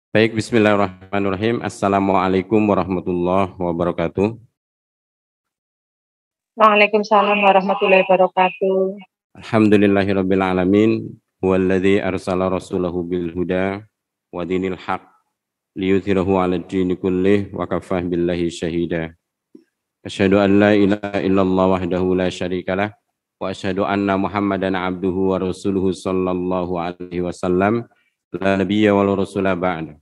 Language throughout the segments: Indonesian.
Baik, bismillahirrahmanirrahim. Assalamualaikum warahmatullahi wabarakatuh. Waalaikumsalam warahmatullahi wabarakatuh. Alhamdulillahirabbil alamin. Huwallazi arsala rasulahu bil huda wa dinil haq liyudhhirahu 'alad dini kullih wa kafah billahi syahida. Asyhadu an la ilaha illallah wahdahu la syarikalah wa asyhadu anna Muhammadan abduhu wa rasuluhu sallallahu alaihi wasallam la nabiyya wal rasula ba'da.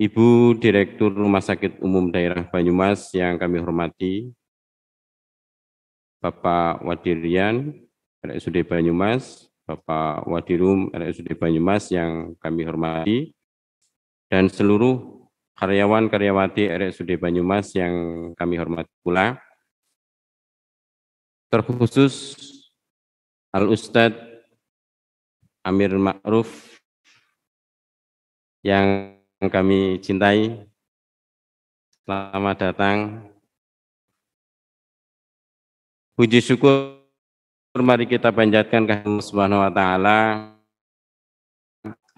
Ibu Direktur Rumah Sakit Umum Daerah Banyumas yang kami hormati, Bapak Wadirian, RSUD Banyumas, Bapak Wadirum, RSUD Banyumas yang kami hormati, dan seluruh karyawan-karyawati RSUD Banyumas yang kami hormati pula, terkhusus Al-Ustadz Amir Ma'ruf yang kami cintai. Selamat datang. Puji syukur mari kita panjatkan ke Allah Subhanahu wa taala.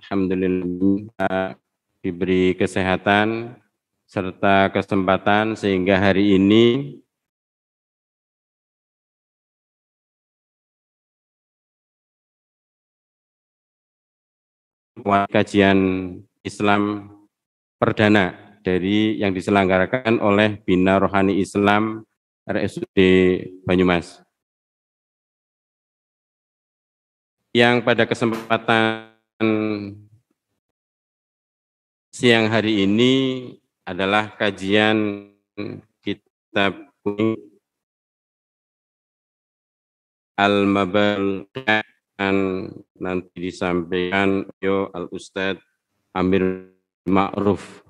Alhamdulillah diberi kesehatan serta kesempatan sehingga hari ini kajian Islam perdana dari yang diselenggarakan oleh Bina Rohani Islam RSUD Banyumas. Yang pada kesempatan siang hari ini adalah kajian kitab Al-Mabalgh, nanti disampaikan oleh Al-Ustadz Amir Ma'ruf.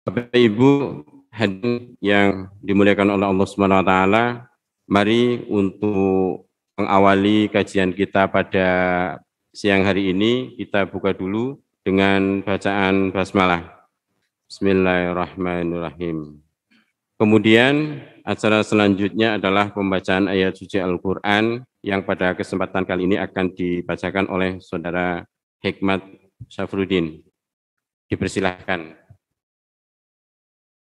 Bapak Ibu hadirin yang dimuliakan oleh Allah Subhanahu wa taala, mari untuk mengawali kajian kita pada siang hari ini kita buka dulu dengan bacaan basmalah. Bismillahirrahmanirrahim. Kemudian acara selanjutnya adalah pembacaan ayat suci Al-Qur'an yang pada kesempatan kali ini akan dibacakan oleh Saudara Hikmat Syafruddin. Dipersilahkan.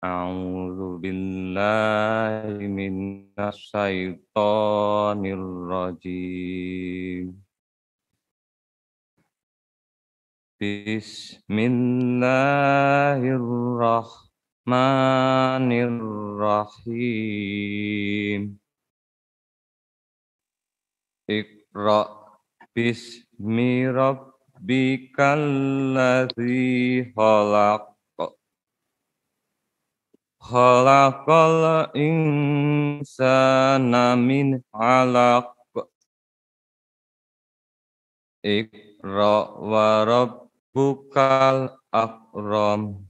A'udzu billahi minasy syaithanir rajim. Bismillahirrahmanirrahim. Iqra bismi rabbikal ladzi khalaq. Khalaqal insana min 'alaq. Iqra wa rabbukal akram.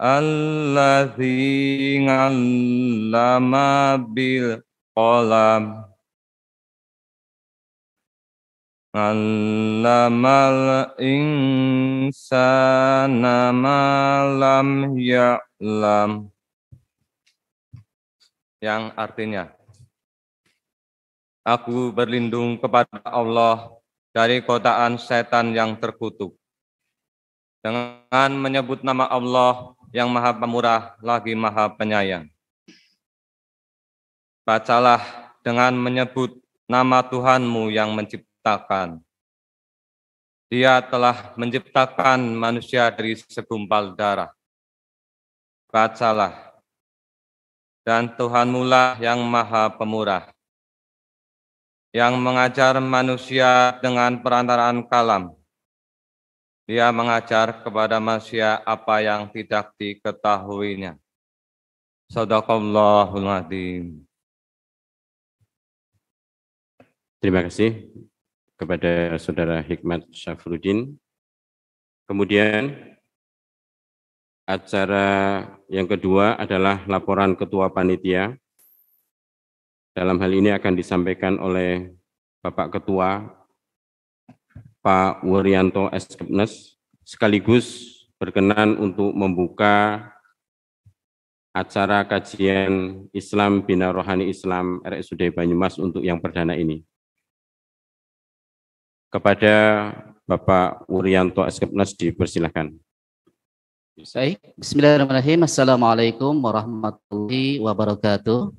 Alladzi 'allama bil qalam. 'Allamal insana ma lam ya'lam. Yang artinya, aku berlindung kepada Allah dari godaan setan yang terkutuk. Dengan menyebut nama Allah yang Maha Pemurah lagi Maha Penyayang. Bacalah dengan menyebut nama Tuhanmu yang menciptakan. Dia telah menciptakan manusia dari segumpal darah. Bacalah. Dan Tuhanmu lah yang Maha Pemurah, yang mengajar manusia dengan perantaraan kalam. Dia mengajar kepada manusia apa yang tidak diketahuinya. Shadaqallahul adzim. Terima kasih kepada Saudara Hikmat Syafruddin. Kemudian acara yang kedua adalah laporan Ketua Panitia. Dalam hal ini akan disampaikan oleh Bapak Ketua, Pak Wuryanto S. sekaligus berkenan untuk membuka acara kajian Islam Bina Rohani Islam RSUD Banyumas untuk yang perdana ini. Kepada Bapak Wuryanto Askepnas dipersilahkan. Baik, bismillahirrahmanirrahim. Assalamualaikum warahmatullahi wabarakatuh.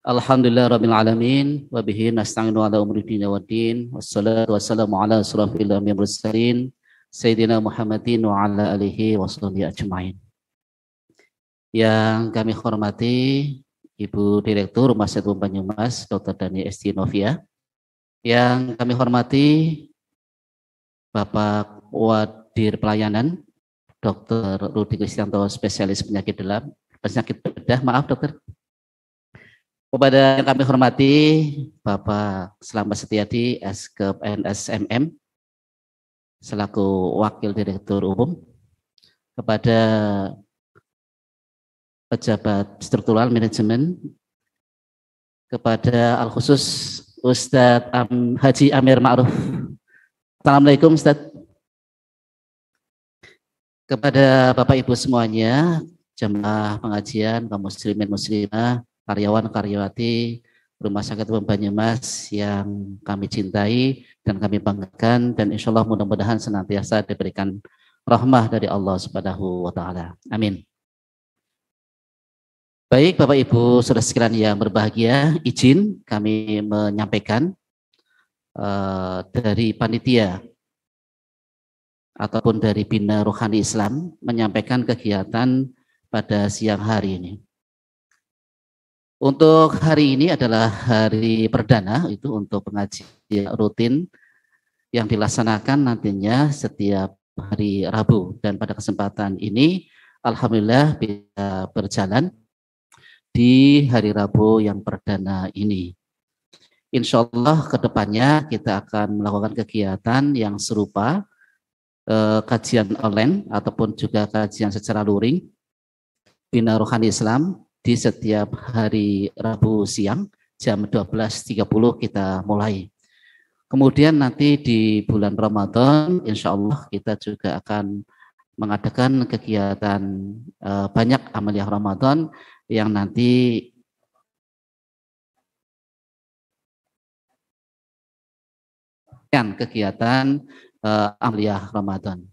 Alhamdulillah rabbil alamin wa bihi nasta'inu ala umuri dunya waddin wassalatu wassalamu ala asrofil anbiya'i wal mursalin sayyidina Muhammadin wa ala alihi washabihi ajmain. Yang kami hormati Ibu Direktur Rumah Sakit Umum Banyumas Dr. Dani Esti Novia. Yang kami hormati Bapak Wadir Pelayanan Dr. Rudi Kristianto, spesialis penyakit bedah, maaf dokter. Kepada yang kami hormati Bapak Slamet Setiadi, Eskep NSMM, selaku Wakil Direktur Umum. Kepada pejabat struktural manajemen, kepada Al-Khusus Ustadz Haji Amir Ma'ruf. Assalamualaikum Ustadz. Kepada Bapak Ibu semuanya, jemaah pengajian, kaum muslimin muslimah, karyawan karyawati Rumah Sakit Umum Banyumas yang kami cintai dan kami banggakan, dan insya Allah mudah-mudahan senantiasa diberikan rahmah dari Allah Subhanahu wa Ta'ala. Amin. Baik Bapak Ibu saudara sekalian yang berbahagia, izin kami menyampaikan dari panitia ataupun dari Bina Rohani Islam menyampaikan kegiatan pada siang hari ini. Untuk hari ini adalah hari perdana itu untuk pengajian rutin yang dilaksanakan nantinya setiap hari Rabu, dan pada kesempatan ini alhamdulillah bisa berjalan di hari Rabu yang perdana ini. Insya Allah kedepannya kita akan melakukan kegiatan yang serupa, kajian online ataupun juga kajian secara luring Bina Rohani Islam di setiap hari Rabu siang jam 12.30 kita mulai. Kemudian nanti di bulan Ramadan insya Allah kita juga akan mengadakan kegiatan banyak amaliyah Ramadan yang nanti kegiatan amaliyah Ramadan.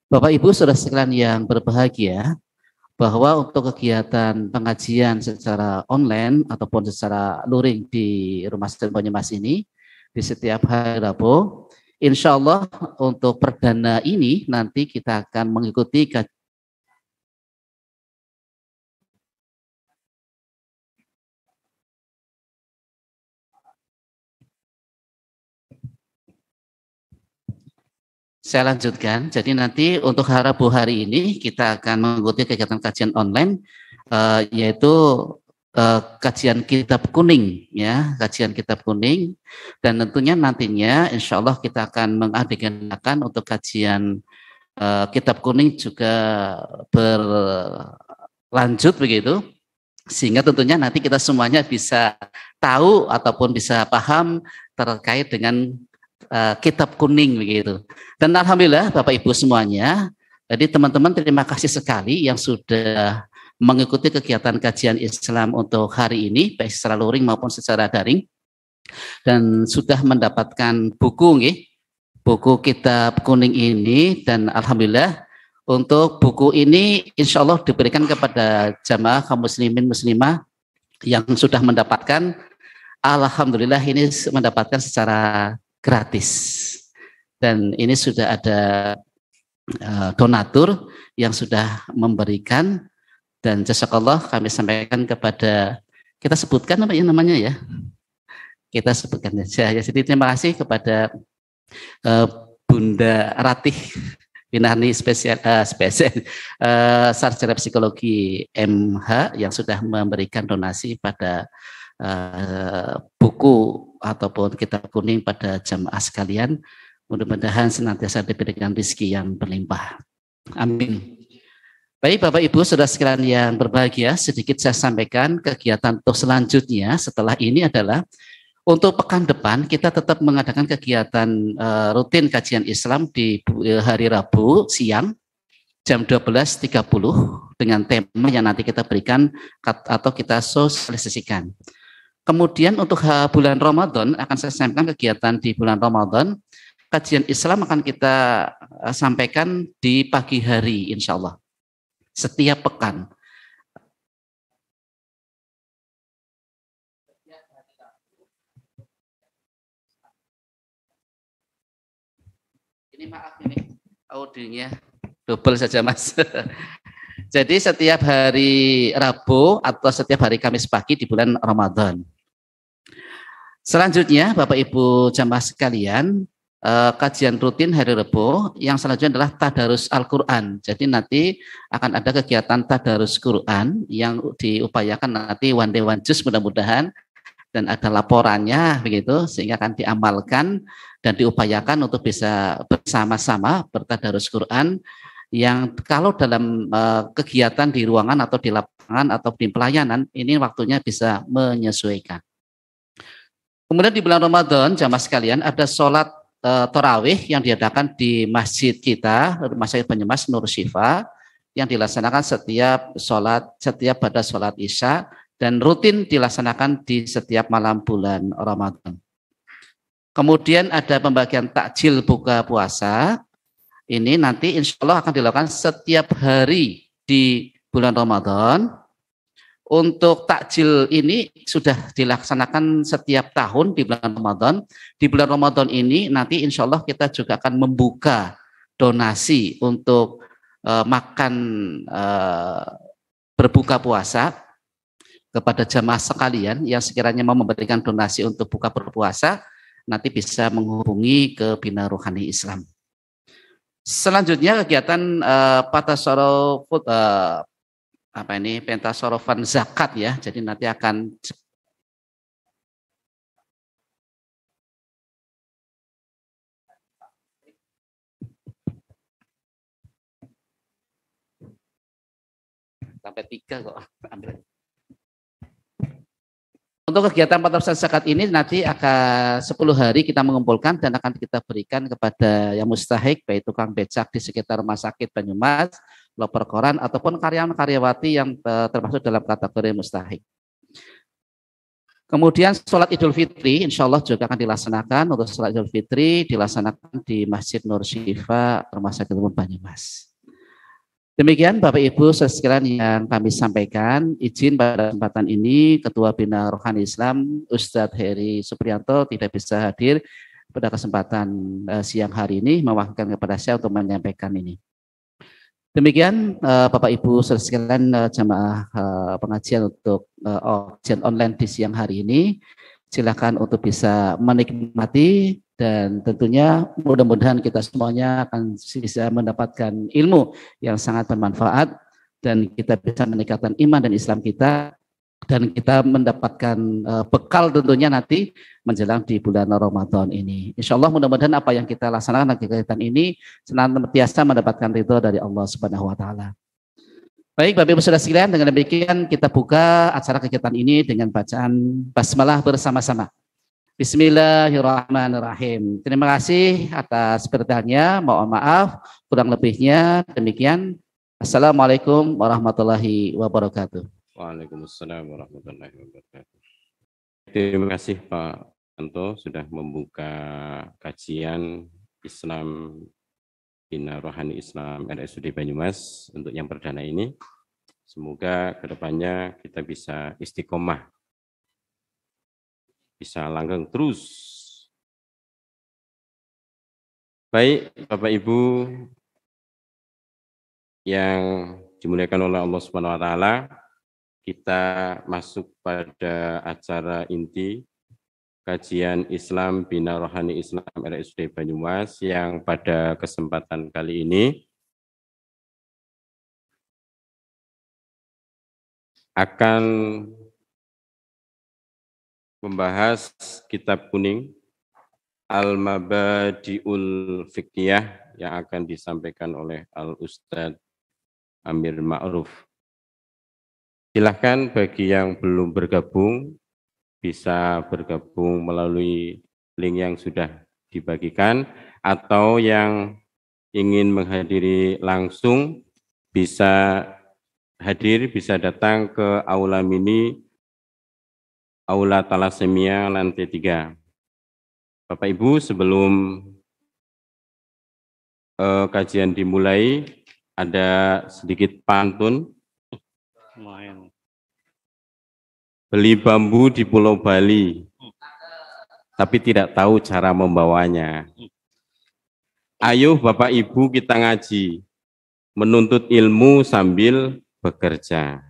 Bapak Ibu saudara sekalian yang berbahagia, bahwa untuk kegiatan pengajian secara online ataupun secara luring di Rumah Sakit Banyumas ini di setiap hari Rabu, insya Allah untuk perdana ini nanti kita akan mengikuti Saya lanjutkan. Jadi nanti untuk Rabu hari ini kita akan mengikuti kegiatan kajian online, yaitu kajian kitab kuning, ya, kajian kitab kuning, dan tentunya nantinya insya Allah kita akan mengagendakan untuk kajian kitab kuning juga berlanjut begitu, sehingga tentunya nanti kita semuanya bisa tahu ataupun bisa paham terkait dengan kitab kuning begitu. Dan alhamdulillah Bapak Ibu semuanya, jadi teman-teman terima kasih sekali yang sudah mengikuti kegiatan kajian Islam untuk hari ini baik secara luring maupun secara daring, dan sudah mendapatkan buku kitab kuning ini. Dan alhamdulillah untuk buku ini insya Allah diberikan kepada jamaah kaum muslimin muslimah yang sudah mendapatkan. Alhamdulillah ini mendapatkan secara gratis, dan ini sudah ada donatur yang sudah memberikan, dan jazakallah kami sampaikan kepada, kita sebutkan apa ya namanya ya, kita sebutkan saja ya. Jadi terima kasih kepada Bunda Ratih Binarni sarjana psikologi MH yang sudah memberikan donasi pada buku ataupun kitab kuning pada jamaah sekalian. Mudah-mudahan senantiasa diberikan rezeki yang berlimpah. Amin. Baik Bapak Ibu saudara sekalian yang berbahagia, sedikit saya sampaikan kegiatan untuk selanjutnya setelah ini adalah untuk pekan depan kita tetap mengadakan kegiatan rutin kajian Islam di hari Rabu siang jam 12.30 dengan tema yang nanti kita berikan atau kita sosialisasikan. Kemudian untuk bulan Ramadan akan saya sampaikan kegiatan di bulan Ramadan. Kajian Islam akan kita sampaikan di pagi hari insya Allah. Setiap pekan. Ini maaf ini audionya double saja Mas. Jadi setiap hari Rabu atau setiap hari Kamis pagi di bulan Ramadan. Selanjutnya Bapak Ibu jamaah sekalian, kajian rutin hari Rabu yang selanjutnya adalah tadarus Al-Quran. Jadi nanti akan ada kegiatan tadarus Quran yang diupayakan nanti one day one juz mudah-mudahan, dan ada laporannya begitu sehingga akan diamalkan dan diupayakan untuk bisa bersama-sama bertadarus Quran yang kalau dalam kegiatan di ruangan atau di lapangan atau di pelayanan ini waktunya bisa menyesuaikan. Kemudian di bulan Ramadan jamaah sekalian ada sholat tarawih yang diadakan di masjid kita, Masjid Banyumas Nur Syifa, yang dilaksanakan setiap pada sholat Isya dan rutin dilaksanakan di setiap malam bulan Ramadan. Kemudian ada pembagian takjil buka puasa. Ini nanti insya Allah akan dilakukan setiap hari di bulan Ramadan. Untuk takjil ini sudah dilaksanakan setiap tahun di bulan Ramadan. Di bulan Ramadan ini nanti insya Allah kita juga akan membuka donasi untuk makan berbuka puasa kepada jamaah sekalian yang sekiranya mau memberikan donasi untuk buka berpuasa, nanti bisa menghubungi ke Bina Rohani Islam. Selanjutnya kegiatan pentasorofan zakat ya. Jadi nanti akan sampai 3 kok ambil. Untuk kegiatan pentasorofan zakat ini nanti akan 10 hari kita mengumpulkan dan akan kita berikan kepada yang mustahik, baik tukang becak di sekitar Rumah Sakit Banyumas, loper koran ataupun karyawan-karyawati yang termasuk dalam kategori mustahik. Kemudian sholat Idul Fitri insya Allah juga akan dilaksanakan. Untuk sholat Idul Fitri dilaksanakan di Masjid Nur Syifa Rumah Sakit Umum Banyumas. Demikian Bapak Ibu sekalian yang kami sampaikan. Izin pada kesempatan ini Ketua Bina Rohani Islam Ustadz Heri Supriyanto tidak bisa hadir pada kesempatan siang hari ini, mewakilkan kepada saya untuk menyampaikan ini. Demikian Bapak Ibu sekalian jamaah pengajian untuk ujian online di siang hari ini. Silakan untuk bisa menikmati dan tentunya mudah-mudahan kita semuanya akan bisa mendapatkan ilmu yang sangat bermanfaat dan kita bisa meningkatkan iman dan Islam kita dan kita mendapatkan bekal tentunya nanti menjelang di bulan Ramadan ini. Insya Allah mudah-mudahan apa yang kita laksanakan di kegiatan ini senantiasa mendapatkan ridho dari Allah Subhanahu Wa Taala. Baik Bapak Ibu Saudara sekalian, dengan demikian kita buka acara kegiatan ini dengan bacaan basmalah bersama-sama. Bismillahirrahmanirrahim. Terima kasih atas perhatiannya. Mohon maaf kurang lebihnya. Demikian. Assalamualaikum warahmatullahi wabarakatuh. Waalaikumsalam warahmatullahi wabarakatuh. Terima kasih Pak Anto sudah membuka kajian Islam Bina Rohani Islam RSUD Banyumas untuk yang perdana ini. Semoga kedepannya kita bisa istiqomah, bisa langgeng terus. Baik Bapak Ibu yang dimuliakan oleh Allah Subhanahu Wa Taala, kita masuk pada acara inti kajian Islam Bina Rohani Islam RSUD Banyumas yang pada kesempatan kali ini akan membahas kitab kuning Al-Mabadi'ul Fiqhiyah yang akan disampaikan oleh Al-Ustadz Amir Ma'ruf. Silahkan bagi yang belum bergabung bisa bergabung melalui link yang sudah dibagikan atau yang ingin menghadiri langsung bisa hadir, bisa datang ke Aula Mini, Aula Talasemia lantai 3. Bapak Ibu, sebelum kajian dimulai, ada sedikit pantun. Beli bambu di Pulau Bali, tapi tidak tahu cara membawanya. Ayo Bapak Ibu kita ngaji, menuntut ilmu sambil bekerja.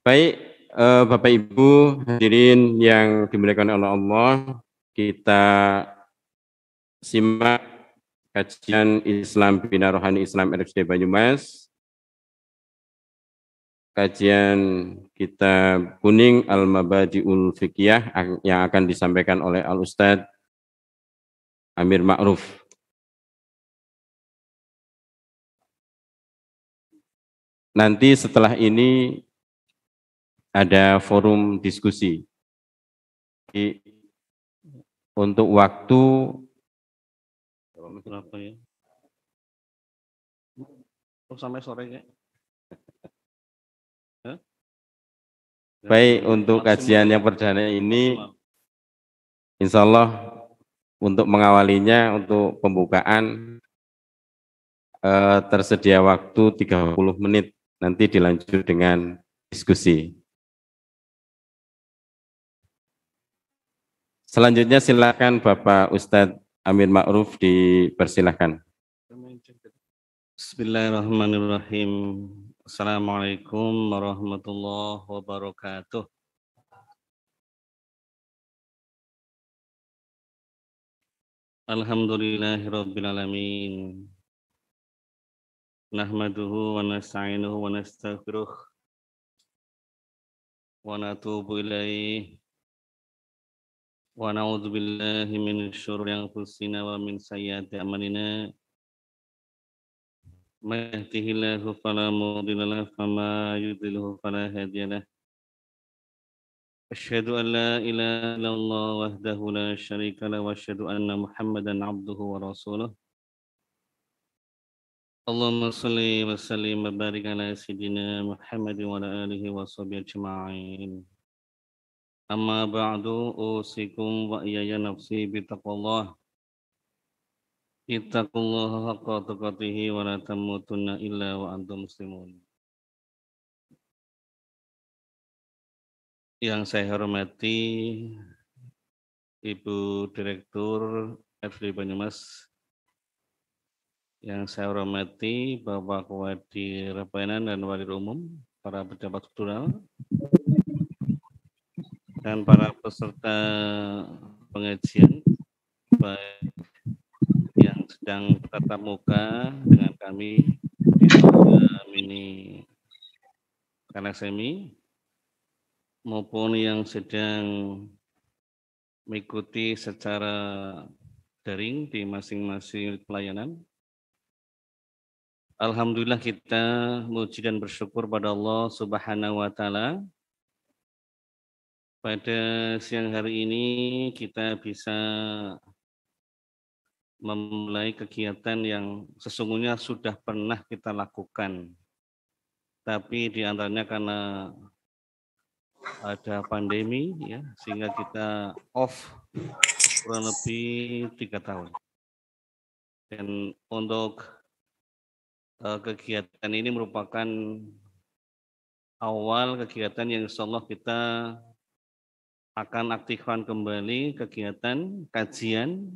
Baik, Bapak Ibu hadirin yang dimuliakan oleh Allah, kita simak kajian Islam Bina Rohani Islam RSUD Banyumas. Kajian kitab kuning Al-Mabadi'ul Fiqhiyah yang akan disampaikan oleh Al-Ustadz Amir Ma'ruf. Nanti setelah ini ada forum diskusi. Untuk waktu berapa ya? Sampai sore ya? Baik, untuk kajian yang perdana ini, insya Allah untuk mengawalinya, untuk pembukaan, tersedia waktu 30 menit, nanti dilanjut dengan diskusi. Selanjutnya silakan Bapak Ustadz Amir Ma'ruf, dipersilakan. Bismillahirrahmanirrahim. Assalamualaikum warahmatullahi wabarakatuh. Alhamdulillahirabbil alamin. Nahmaduhu wa nasta'inuhu wa nastaghfiruh wa natubu ilaihi wa na'udzu billahi min syururi anfusina wa min sayyiati a'malina. May yahdihillahu fala mudilla lahu wa may yudlilhu fala hadiya lahu. Asyhadu an la ilaha illallah wahdahu la syarika lahu wa asyhadu anna Muhammadan abduhu wa rasuluh. Allahumma shalli wa sallim wa barik ala sayyidina Muhammadin wa ala alihi wa sahbihi ajma'in. Amma ba'du, usikum wa iyaya nafsi bitaqwallah. Ittaqullaha haqqa tuqatih wa la tamutunna illa wa antum muslimun. Yang saya hormati Ibu Direktur FD Banyumas, yang saya hormati Bapak Wadi Pelayanan dan Wali Umum, para pejabat struktural, dan para peserta pengajian, baik yang sedang bertatap muka dengan kami di Aula Mini Kalasemi, maupun yang sedang mengikuti secara daring di masing-masing pelayanan. Alhamdulillah kita muji dan bersyukur pada Allah Subhanahu wa Ta'ala. Pada siang hari ini kita bisa memulai kegiatan yang sesungguhnya sudah pernah kita lakukan, tapi di antaranya karena ada pandemi ya, sehingga kita off kurang lebih 3 tahun. Dan untuk kegiatan ini merupakan awal kegiatan yang insya Allah kita akan aktifkan kembali kegiatan kajian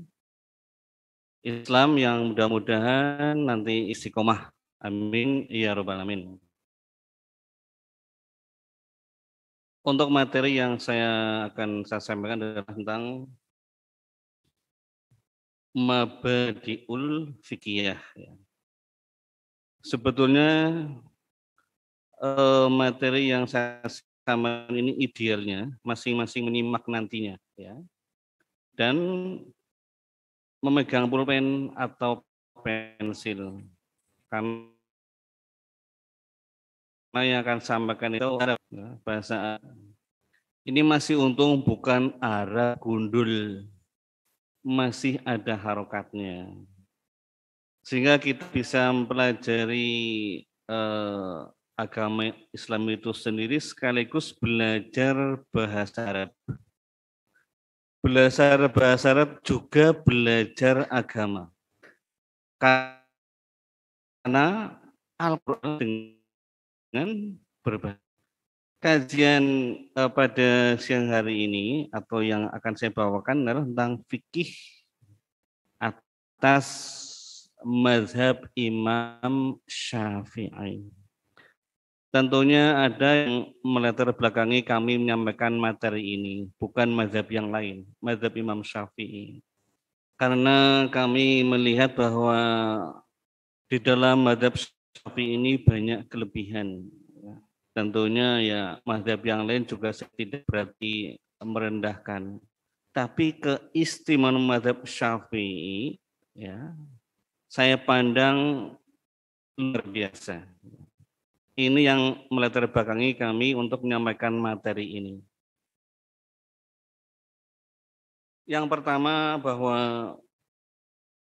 Islam yang mudah-mudahan nanti istiqomah. Amin ya rabbal alamin. Untuk materi yang saya sampaikan adalah tentang Mabadi'ul Fiqhiyah. Sebetulnya materi yang saya sampaikan ini idealnya masing-masing menyimak nantinya, ya, dan memegang pulpen atau pensil, karena yang akan sampaikan itu ada bahasa. Ini masih untung bukan arah gundul, masih ada harokatnya. Sehingga kita bisa mempelajari agama Islam itu sendiri sekaligus belajar bahasa Arab. Belajar bahasa Arab juga belajar agama. Karena Al-Quran dengan berbagai kajian pada siang hari ini atau yang akan saya bawakan adalah tentang fikih atas mazhab Imam Syafi'i. Tentunya ada yang melatar belakangi kami menyampaikan materi ini, bukan mazhab yang lain, mazhab Imam Syafi'i. Karena kami melihat bahwa di dalam mazhab Syafi'i ini banyak kelebihan. Tentunya ya mazhab yang lain juga tidak berarti merendahkan. Tapi keistimewaan mazhab Syafi'i ya saya pandang luar biasa. Ini yang melatar belakangi kami untuk menyampaikan materi ini. Yang pertama bahwa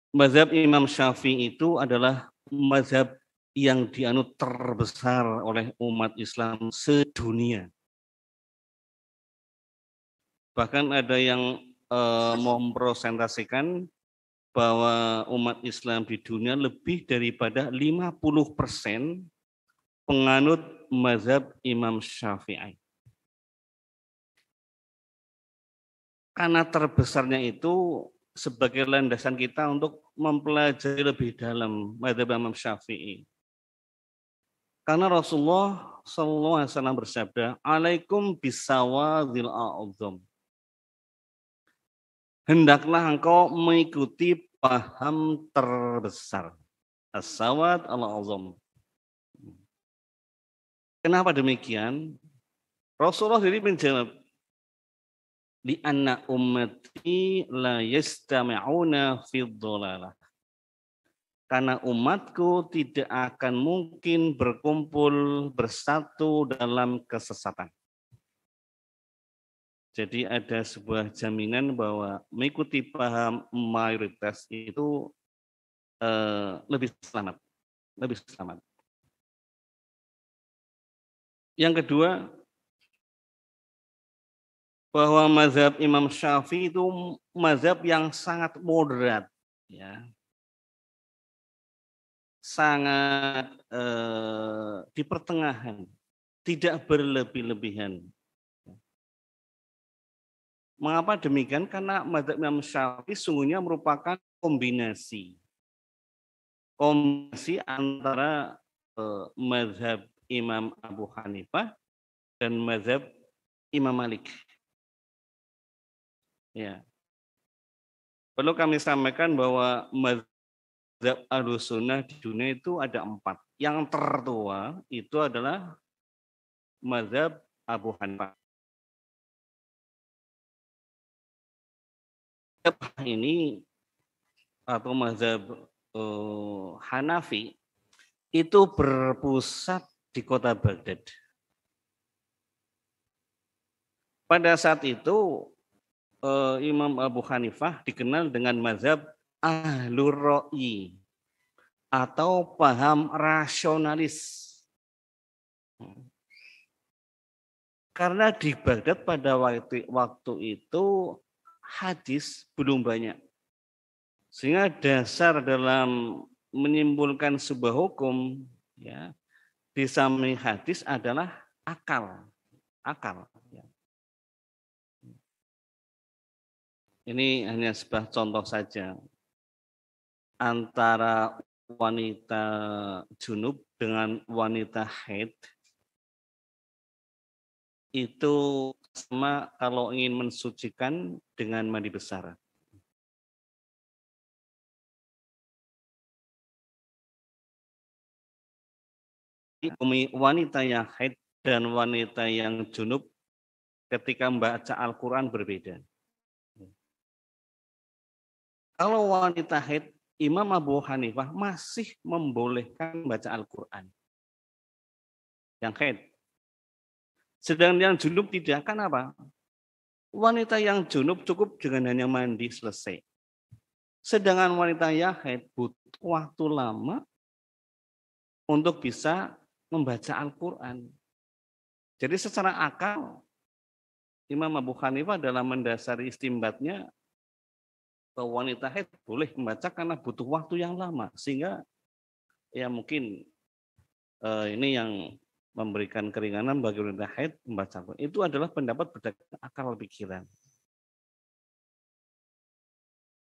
mazhab Imam Syafi'i itu adalah mazhab yang dianut terbesar oleh umat Islam sedunia. Bahkan ada yang mempresentasikan bahwa umat Islam di dunia lebih daripada 50% penganut mazhab Imam Syafi'i. Karena terbesarnya itu sebagai landasan kita untuk mempelajari lebih dalam mazhab Imam Syafi'i. Karena Rasulullah SAW bersabda, "Alaikum bisawadil a'udham." Hendaklah engkau mengikuti paham terbesar. As-sawad al-azam. Kenapa demikian? Rasulullah sendiri menjawab, "Li anna ummati la yastami'una fi dhalalah." Karena umatku tidak akan mungkin berkumpul bersatu dalam kesesatan. Jadi ada sebuah jaminan bahwa mengikuti paham mayoritas itu lebih selamat, lebih selamat. Yang kedua, bahwa mazhab Imam Syafi'i itu mazhab yang sangat moderat, ya, sangat di pertengahan, tidak berlebih-lebihan. Mengapa demikian? Karena mazhab Imam Syafi'i sungguhnya merupakan kombinasi antara mazhab Imam Abu Hanifah dan mazhab Imam Malik. Ya. Perlu kami sampaikan bahwa mazhab Ahlussunnah di dunia itu ada 4. Yang tertua itu adalah mazhab Abu Hanifah. Ini atau mazhab Hanafi itu berpusat di kota Baghdad. Pada saat itu Imam Abu Hanifah dikenal dengan mazhab Ahlur Ra'i atau paham rasionalis. Karena di Baghdad pada waktu itu hadis belum banyak. Sehingga dasar dalam menyimpulkan sebuah hukum ya di samping hadis adalah akal. Ya. Ini hanya sebuah contoh saja antara wanita junub dengan wanita haid itu sama kalau ingin mensucikan dengan mandi besar. Wanita yang haid dan wanita yang junub ketika membaca Al-Quran berbeda. Kalau wanita haid, Imam Abu Hanifah masih membolehkan membaca Al-Quran. Yang haid. Sedang yang junub tidak, kan apa? Wanita yang junub cukup dengan hanya mandi selesai. Sedangkan wanita yang haid butuh waktu lama untuk bisa membaca Al-Quran. Jadi secara akal, Imam Abu Hanifah dalam mendasari istimbatnya bahwa wanita haid boleh membaca karena butuh waktu yang lama. Sehingga ya mungkin ini yang memberikan keringanan bagi wanita haid membaca Al-Quran. Itu adalah pendapat berdasarkan akal pikiran.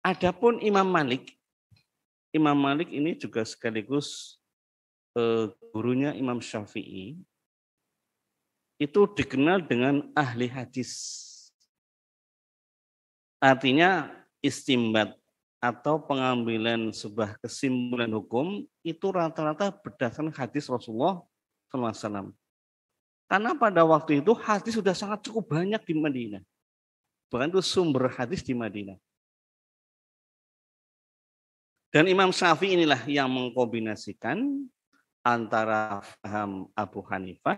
Adapun Imam Malik ini juga sekaligus gurunya Imam Syafi'i, itu dikenal dengan ahli hadis. Artinya istimbat atau pengambilan sebuah kesimpulan hukum itu rata-rata berdasarkan hadis Rasulullah SAW. Karena pada waktu itu hadis sudah sangat cukup banyak di Madinah. Bahkan itu sumber hadis di Madinah. Dan Imam Syafi'i inilah yang mengkombinasikan antara paham Abu Hanifah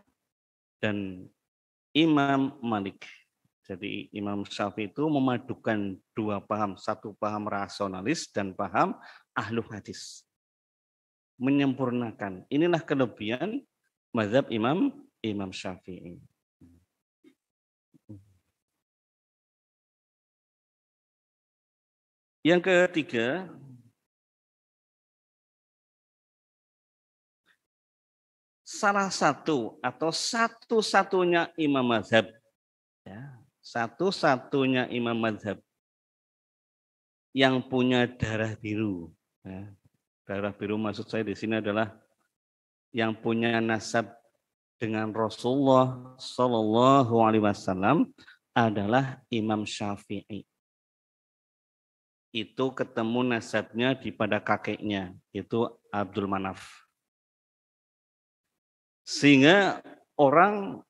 dan Imam Malik. Jadi Imam Syafi'i itu memadukan dua paham, satu paham rasionalis dan paham ahlu hadis. Menyempurnakan. Inilah kelebihan mazhab Imam Syafi'i. Yang ketiga, salah satu atau satu-satunya imam mazhab, ya, satu-satunya imam mazhab yang punya darah biru. Ya. Darah biru maksud saya di sini adalah yang punya nasab dengan Rasulullah Shallallahu Alaihi Wasallam adalah Imam Syafi'i. Itu ketemu nasabnya di pada kakeknya, itu Abdul Manaf. Sehingga orang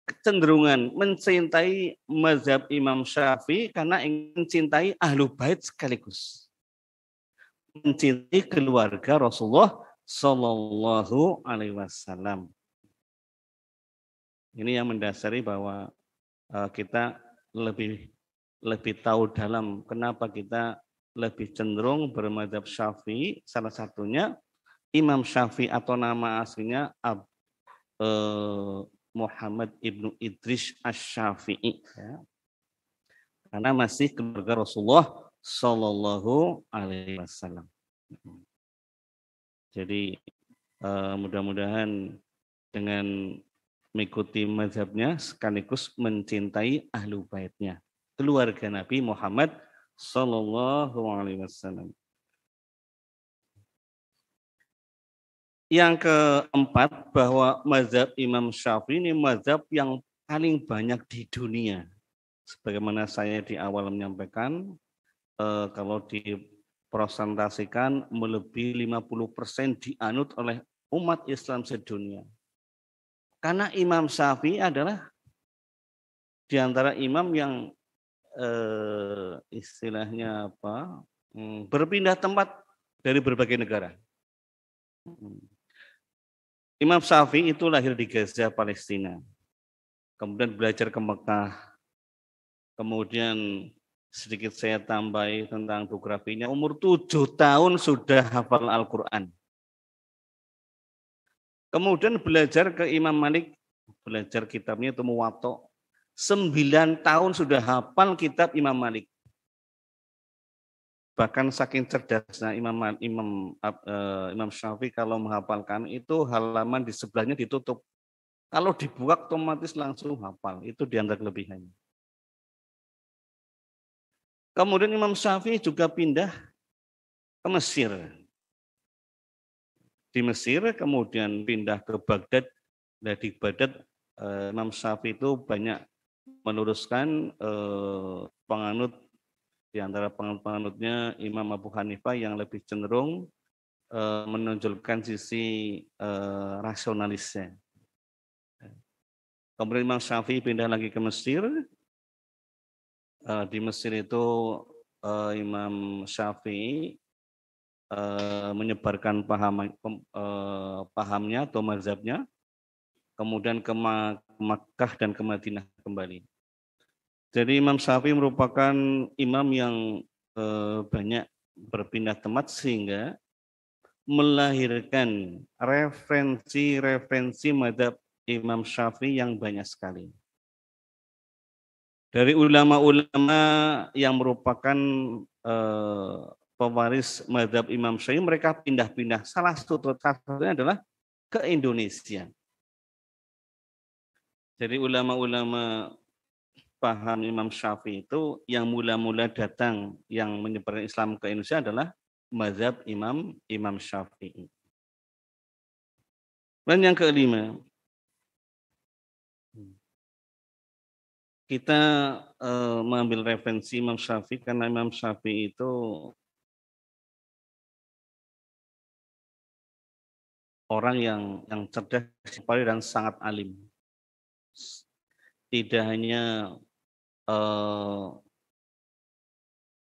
kecenderungan mencintai mazhab Imam Syafi'i karena ingin mencintai ahlu bait sekaligus. Mencintai keluarga Rasulullah Sallallahu Alaihi Wasallam. Ini yang mendasari bahwa kita lebih tahu dalam kenapa kita lebih cenderung bermadzhab Syafi'i. Salah satunya Imam Syafi'i atau nama aslinya Muhammad ibnu Idris Asy-Syafi'i, ya. Karena masih keluarga Rasulullah Shallallahu Alaihi Wasallam. Jadi mudah-mudahan dengan mengikuti mazhabnya sekaligus mencintai ahlu baitnya, keluarga Nabi Muhammad Shallallahu Alaihi Wasallam. Yang keempat, bahwa mazhab Imam Syafi'i ini mazhab yang paling banyak di dunia. Sebagaimana saya di awal menyampaikan, kalau dipresentasikan melebihi 50% dianut oleh umat Islam sedunia. Karena Imam Syafi'i adalah di antara imam yang istilahnya apa? Berpindah tempat dari berbagai negara. Imam Syafi'i itu lahir di Gaza, Palestina. Kemudian belajar ke Mekah. Kemudian sedikit saya tambahi tentang biografinya. Umur 7 tahun sudah hafal Al-Quran. Kemudian belajar ke Imam Malik. Belajar kitabnya itu Muwatta. 9 tahun sudah hafal kitab Imam Malik. Bahkan saking cerdasnya Imam Syafi'i kalau menghafalkan itu halaman di sebelahnya ditutup. Kalau dibuka otomatis langsung hafal. Itu di antara kelebihannya. Kemudian Imam Syafi'i juga pindah ke Mesir. Di Mesir kemudian pindah ke Baghdad. Dan di Baghdad Imam Syafi'i itu banyak meluruskan penganut. Di antara penganut-penganutnya Imam Abu Hanifah yang lebih cenderung menonjolkan sisi rasionalisnya. Kemudian Imam Syafi'i pindah lagi ke Mesir. Di Mesir itu Imam Syafi'i menyebarkan pahamnya atau mazhabnya. Kemudian ke Makkah dan ke Madinah kembali. Jadi Imam Syafi'i merupakan imam yang banyak berpindah tempat sehingga melahirkan referensi mazhab Imam Syafi'i yang banyak sekali. Dari ulama-ulama yang merupakan pewaris mazhab Imam Syafi'i, mereka pindah-pindah. Salah satunya adalah ke Indonesia. Jadi ulama-ulama paham Imam Syafi'i itu yang mula-mula datang yang menyebarkan Islam ke Indonesia adalah mazhab Imam Syafi'i. Dan yang kelima, kita mengambil referensi Imam Syafi'i karena Imam Syafi'i itu orang yang cerdas dan sangat alim. Tidak hanya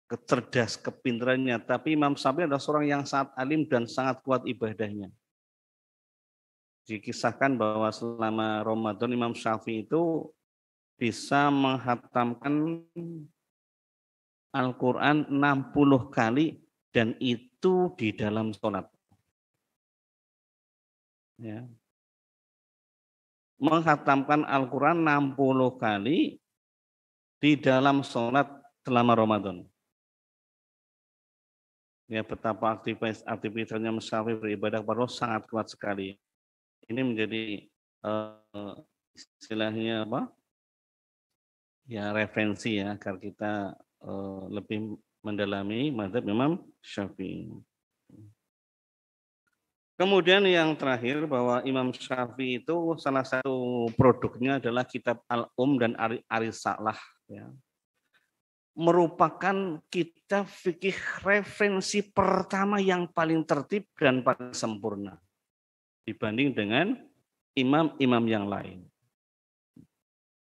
kecerdas kepintarannya, tapi Imam Syafi'i adalah seorang yang sangat alim dan sangat kuat ibadahnya. Dikisahkan bahwa selama Ramadan Imam Syafi'i itu bisa menghatamkan Al-Quran 60 kali dan itu di dalam sholat. Ya. Menghatamkan Al-Quran 60 kali di dalam sholat selama Ramadan. Ya, betapa aktivitasnya Imam Syafi'i beribadah kepada Allah sangat kuat sekali. Ini menjadi istilahnya apa? Ya, referensi ya agar kita lebih mendalami mazhab Imam Syafi'i. Kemudian yang terakhir bahwa Imam Syafi'i itu salah satu produknya adalah kitab Al-Um dan Ar-Risalah ya. Merupakan kitab fikih referensi pertama yang paling tertib dan paling sempurna dibanding dengan imam-imam yang lain.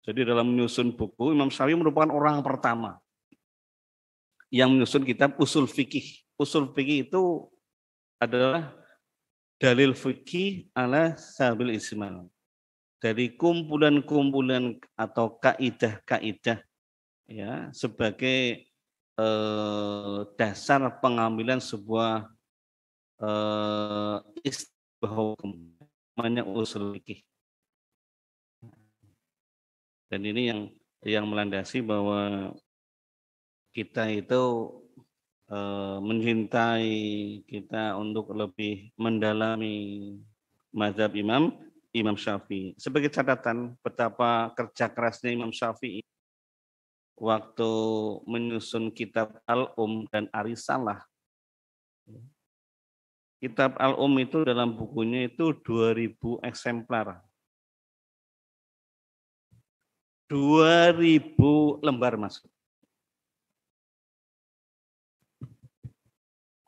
Jadi dalam menyusun buku, Imam Syafi'i merupakan orang pertama yang menyusun kitab usul fikih. Usul fikih itu adalah dalil fikih ala sabil ismal. Dari kumpulan-kumpulan atau kaidah-kaidah ya sebagai dasar pengambilan sebuah istilah hukum namanya usul fikih. Dan ini yang melandasi bahwa kita itu mencintai kita untuk lebih mendalami mazhab Imam Syafi'i. Sebagai catatan betapa kerja kerasnya Imam Syafi'i waktu menyusun kitab Al-Um dan Ar-Risalah. Kitab Al-Um itu dalam bukunya itu 2000 eksemplar. 2000 lembar masuk.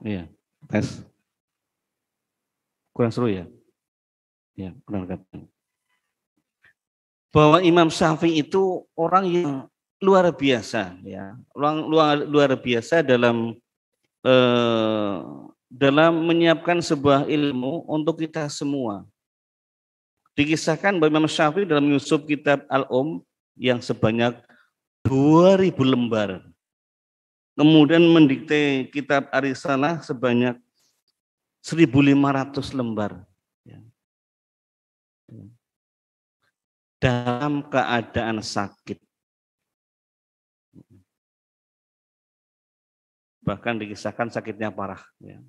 Iya, tes. Kurang seru ya? Ya, kurang kata. Bahwa Imam Syafi'i itu orang yang luar biasa ya, luar biasa dalam menyiapkan sebuah ilmu untuk kita semua. Dikisahkan bahwa Imam Syafi'i dalam menyusun kitab Al-Um yang sebanyak 2000 lembar. Kemudian mendikte kitab Ar-Risalah sebanyak 1500 lembar. Dalam keadaan sakit. Bahkan dikisahkan sakitnya parah. Ya.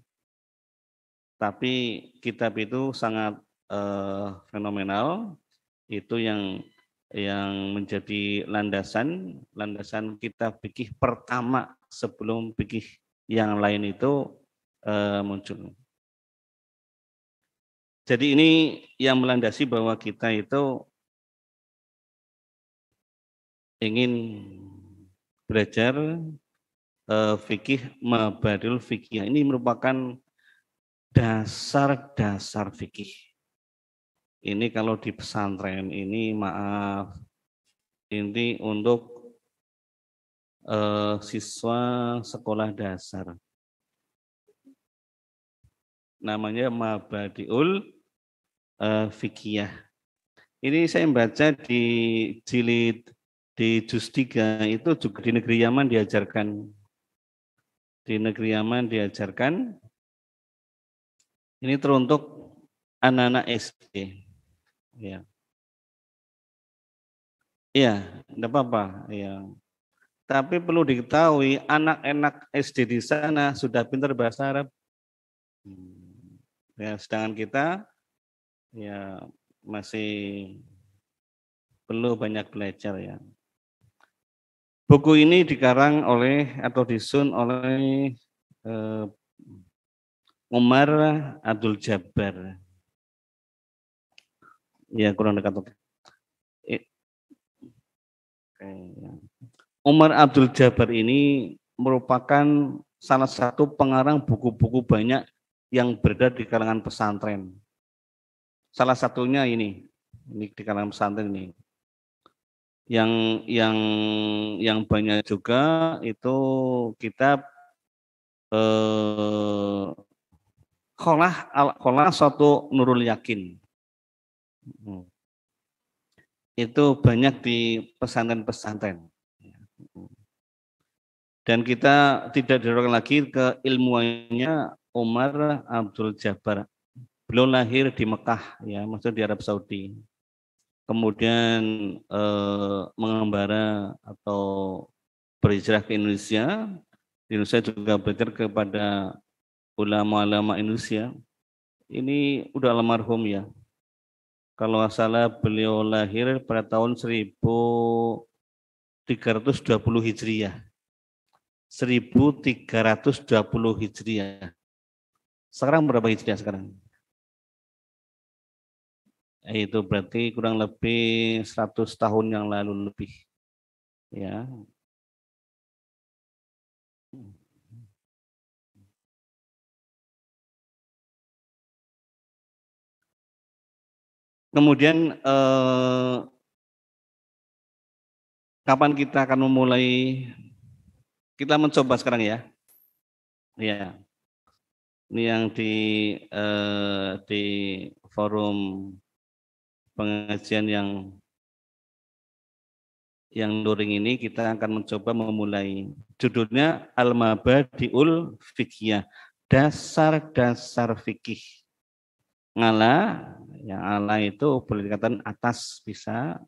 Tapi kitab itu sangat fenomenal. Itu yang menjadi landasan kitab fikih pertama sebelum fikih yang lain itu muncul. Jadi ini yang melandasi bahwa kita itu ingin belajar fikih mabadul fikih. Ini merupakan dasar-dasar fikih. Ini kalau di pesantren ini maaf, ini untuk siswa sekolah dasar. Namanya Mabadiul Fikih. Ini saya membaca di jilid di juz 3 itu juga di negeri Yaman diajarkan. Di negeri Yaman diajarkan. Ini teruntuk anak-anak SD. Ya. Iya, enggak apa-apa. Ya. Tapi perlu diketahui anak-anak SD di sana sudah pintar bahasa Arab. Ya, sedangkan kita ya masih perlu banyak belajar ya. Buku ini dikarang oleh atau disusun oleh Umar Abdul Jabbar. Ya, kurang dekat. Umar Abdul Jabbar ini merupakan salah satu pengarang buku-buku banyak yang berada di kalangan pesantren. Salah satunya ini di kalangan pesantren ini. Yang banyak juga itu kitab Kholah suatu Nurul Yakin. Itu banyak di pesantren-pesantren. Dan kita tidak didorong lagi ke ilmuannya Umar Abdul Jabbar. Beliau lahir di Mekah, ya, maksud di Arab Saudi. Kemudian mengembara atau berhijrah ke Indonesia. Di Indonesia juga belajar kepada ulama-ulama Indonesia. Ini udah almarhum ya. Kalau salah beliau lahir pada tahun 1320 Hijriah. 1320 Hijriah. Sekarang berapa Hijriah sekarang? Itu berarti kurang lebih 100 tahun yang lalu lebih. Ya. Kemudian kapan kita akan memulai? Kita mencoba sekarang ya. Ya. Ini yang di forum pengajian yang luring ini kita akan mencoba memulai. Judulnya Al-Mabadiul Fiqhiyah, dasar-dasar fikih. Ngala, yang ala itu boleh dikatakan atas bisa.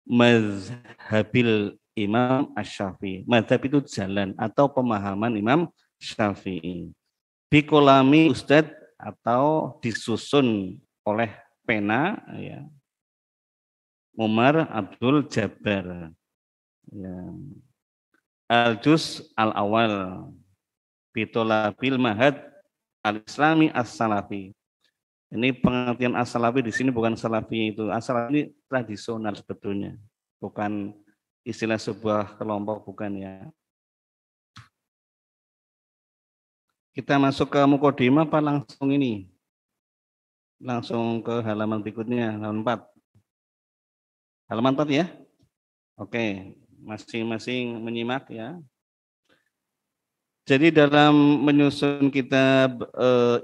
Mazhabil Imam Asy-Syafi'i. Mazhab itu jalan atau pemahaman Imam Syafi'i. Bikolami Ustadz atau disusun oleh pena ya, Umar Abdul Jabbar. Ya. Al-Juz Al-Awal Bitolabil Mahad Al-Islami As-Salafi. Ini pengertian As-Salafi di sini bukan Salafi itu. As-Salafi ini tradisional sebetulnya. Bukan istilah sebuah kelompok, bukan ya. Kita masuk ke mukodimah apa langsung ini? Langsung ke halaman berikutnya, halaman 4. Halaman 4 ya? Oke, masing-masing menyimak ya. Jadi dalam menyusun kitab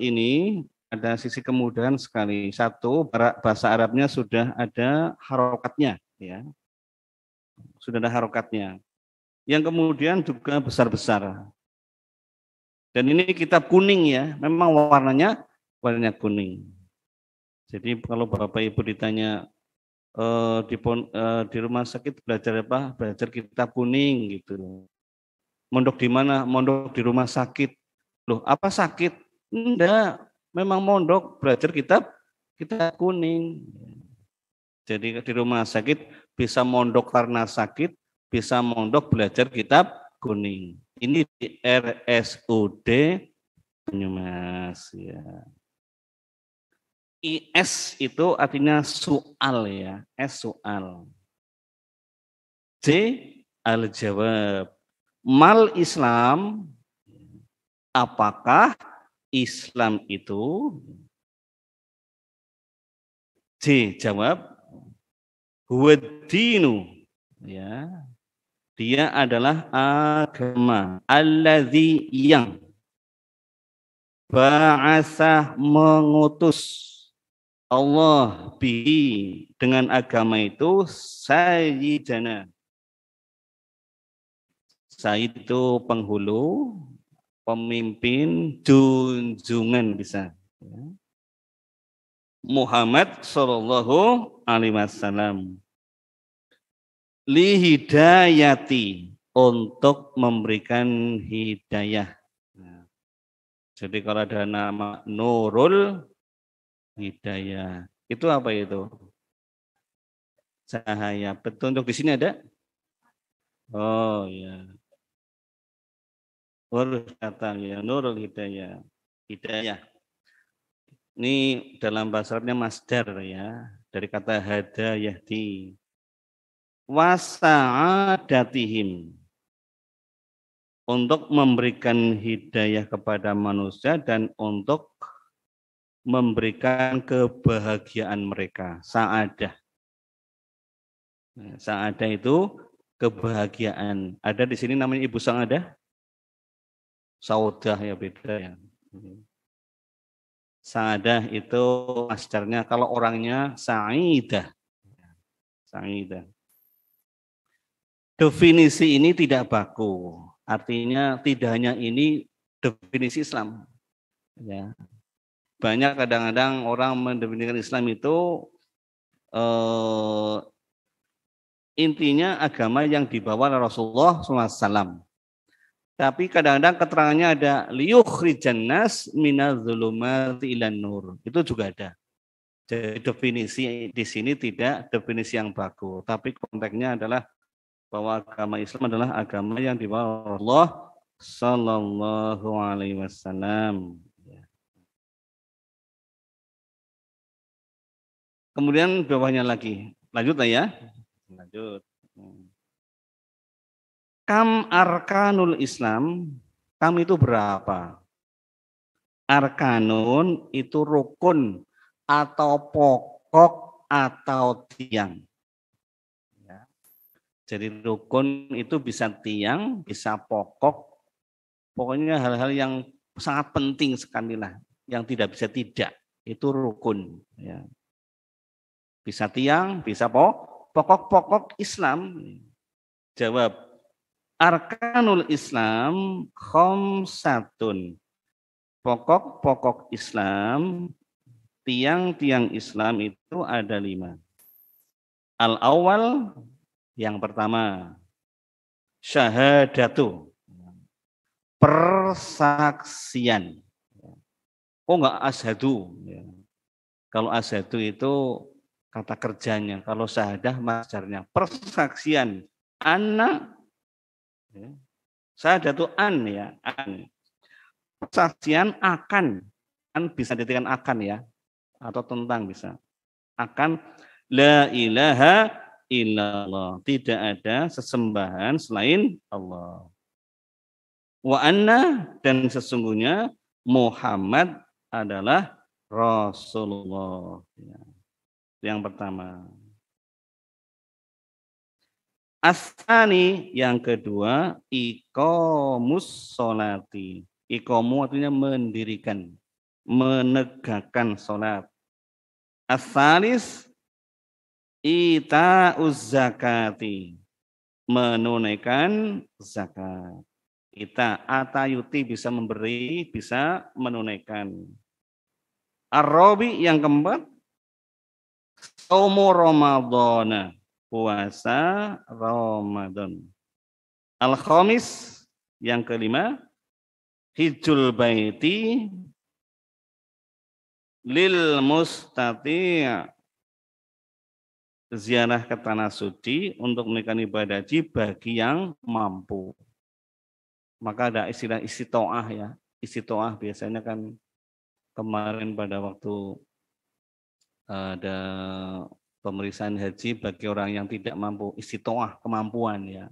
ini ada sisi kemudahan sekali. Satu, bahasa Arabnya sudah ada harokatnya ya. Sudah ada harokatnya. Yang kemudian juga besar-besar. Dan ini kitab kuning ya, memang warnanya kuning. Jadi kalau Bapak Ibu ditanya di rumah sakit belajar apa? Belajar kitab kuning gitu. Mondok di mana? Mondok di rumah sakit. Loh, apa sakit? Enggak, memang mondok belajar kitab kuning. Jadi di rumah sakit bisa mondok karena sakit, bisa mondok belajar kitab kuning. Ini di RSUD Banyumas ya. IS itu artinya soal ya, S soal. J al-jawab. Mal Islam, apakah Islam itu? J jawab. Huwaddinu ya. Dia adalah agama alladzi yang ba'asa mengutus Allah bihi dengan agama itu sayyidana Sayyid itu penghulu, pemimpin, junjungan bisa. Muhammad sallallahu alaihi wasallam. Li hidayati, untuk memberikan hidayah. Nah, jadi kalau ada nama Nurul Hidayah, itu apa itu? Cahaya. Petunjuk di sini ada? Oh ya. Huruf kata ya, Nurul Hidayah. Hidayah. Ini dalam bahasa Arabnya masdar ya, dari kata hada yahdi. Wasa'adatihim, untuk memberikan hidayah kepada manusia dan untuk memberikan kebahagiaan mereka. Sa'adah. Sa'adah itu kebahagiaan. Ada di sini namanya Ibu Sa'adah? Saudah ya, beda ya. Sa'adah itu masdarnya, kalau orangnya sa'idah. Sa'idah. Definisi ini tidak baku. Artinya tidak hanya ini definisi Islam. Ya. Banyak kadang-kadang orang mendefinisikan Islam itu intinya agama yang dibawa oleh Rasulullah SAW. Tapi kadang-kadang keterangannya ada liyukhrijan nas minadz-dzulumati ilan nur. Itu juga ada. Jadi definisi di sini tidak definisi yang baku, tapi konteksnya adalah bahwa agama Islam adalah agama yang dibawa Allah sallallahu alaihi wasallam. Kemudian bawahnya lagi. Lanjut lah ya. Lanjut. Kam arkanul Islam, kam itu berapa? Arkanun itu rukun atau pokok atau tiang. Jadi rukun itu bisa tiang, bisa pokok, pokoknya hal-hal yang sangat penting sekali lah, yang tidak bisa tidak, itu rukun. Ya. Bisa tiang, bisa pokok-pokok Islam. Jawab, arkanul Islam khamsatun. Pokok-pokok Islam, tiang-tiang Islam itu ada 5. Al-awwal, yang pertama, syahadatu, persaksian. Oh enggak asyhadu. Kalau asyhadu itu kata kerjanya, kalau syahadah masdarnya. Persaksian, anna, syahadatu an ya, an. Persaksian akan, kan bisa dikatakan akan ya, atau tentang bisa. Akan la ilaha illallah, tidak ada sesembahan selain Allah. Wa anna, dan sesungguhnya Muhammad adalah Rasulullah. Ya. Yang pertama. As-tsani, yang kedua, iqamus sholati. Iqamu artinya mendirikan, menegakkan sholat. As-tsalis ita'uz zakati, menunaikan zakat. Ita, atayuti bisa memberi, bisa menunaikan. Ar-rabi, yang keempat, shaumu ramadhana, puasa Ramadan. Al-khamis, yang kelima, hijjul baiti lil mustati', ziarah ke tanah suci untuk menunaikan ibadah haji bagi yang mampu. Maka ada istilah istitoah ya. Istitoah biasanya kan kemarin pada waktu ada pemeriksaan haji bagi orang yang tidak mampu, istitoah, kemampuan ya.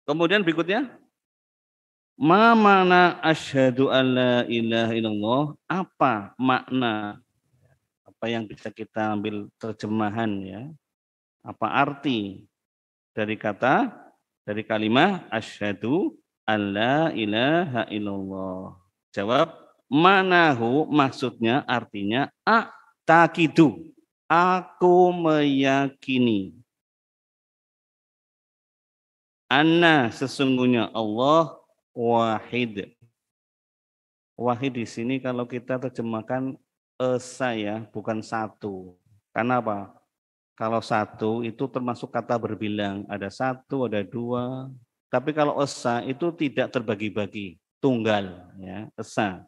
Kemudian berikutnya, ma makna asyhadu alla ilaha illallah, apa makna, apa yang bisa kita ambil terjemahan ya, apa arti dari kata, dari kalimat asyhadu alla ilaha illallah. Jawab, manahu, maksudnya artinya a'taqidu, aku meyakini, Anna sesungguhnya Allah wahid. Wahid di sini kalau kita terjemahkan esa ya, bukan satu. Karena apa? Kalau satu itu termasuk kata berbilang, ada satu, ada dua. Tapi kalau esa itu tidak terbagi-bagi, tunggal, ya, esa.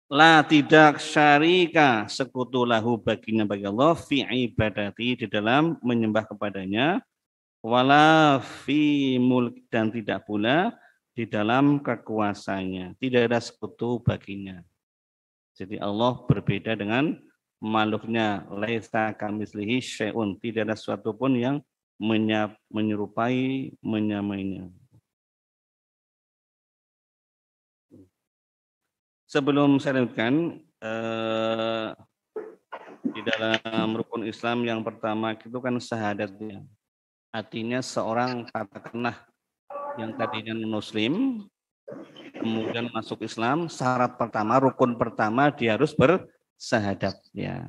La tidak syarika sekutu lahu baginya bagi Allah fi ibadati di dalam menyembah kepadanya, wala fi mulk dan tidak pula di dalam kekuasaannya, tidak ada sekutu baginya. Jadi Allah berbeda dengan makhluknya, laisa kamitslihi syai'un, tidak ada sesuatu pun yang menyerupai, menyamainya. Sebelum saya lanjutkan, di dalam rukun Islam yang pertama itu kan syahadatnya. Artinya seorang katakanlah yang tadinya non-muslim, kemudian masuk Islam, syarat pertama, rukun pertama dia harus bersyahadat. Ya.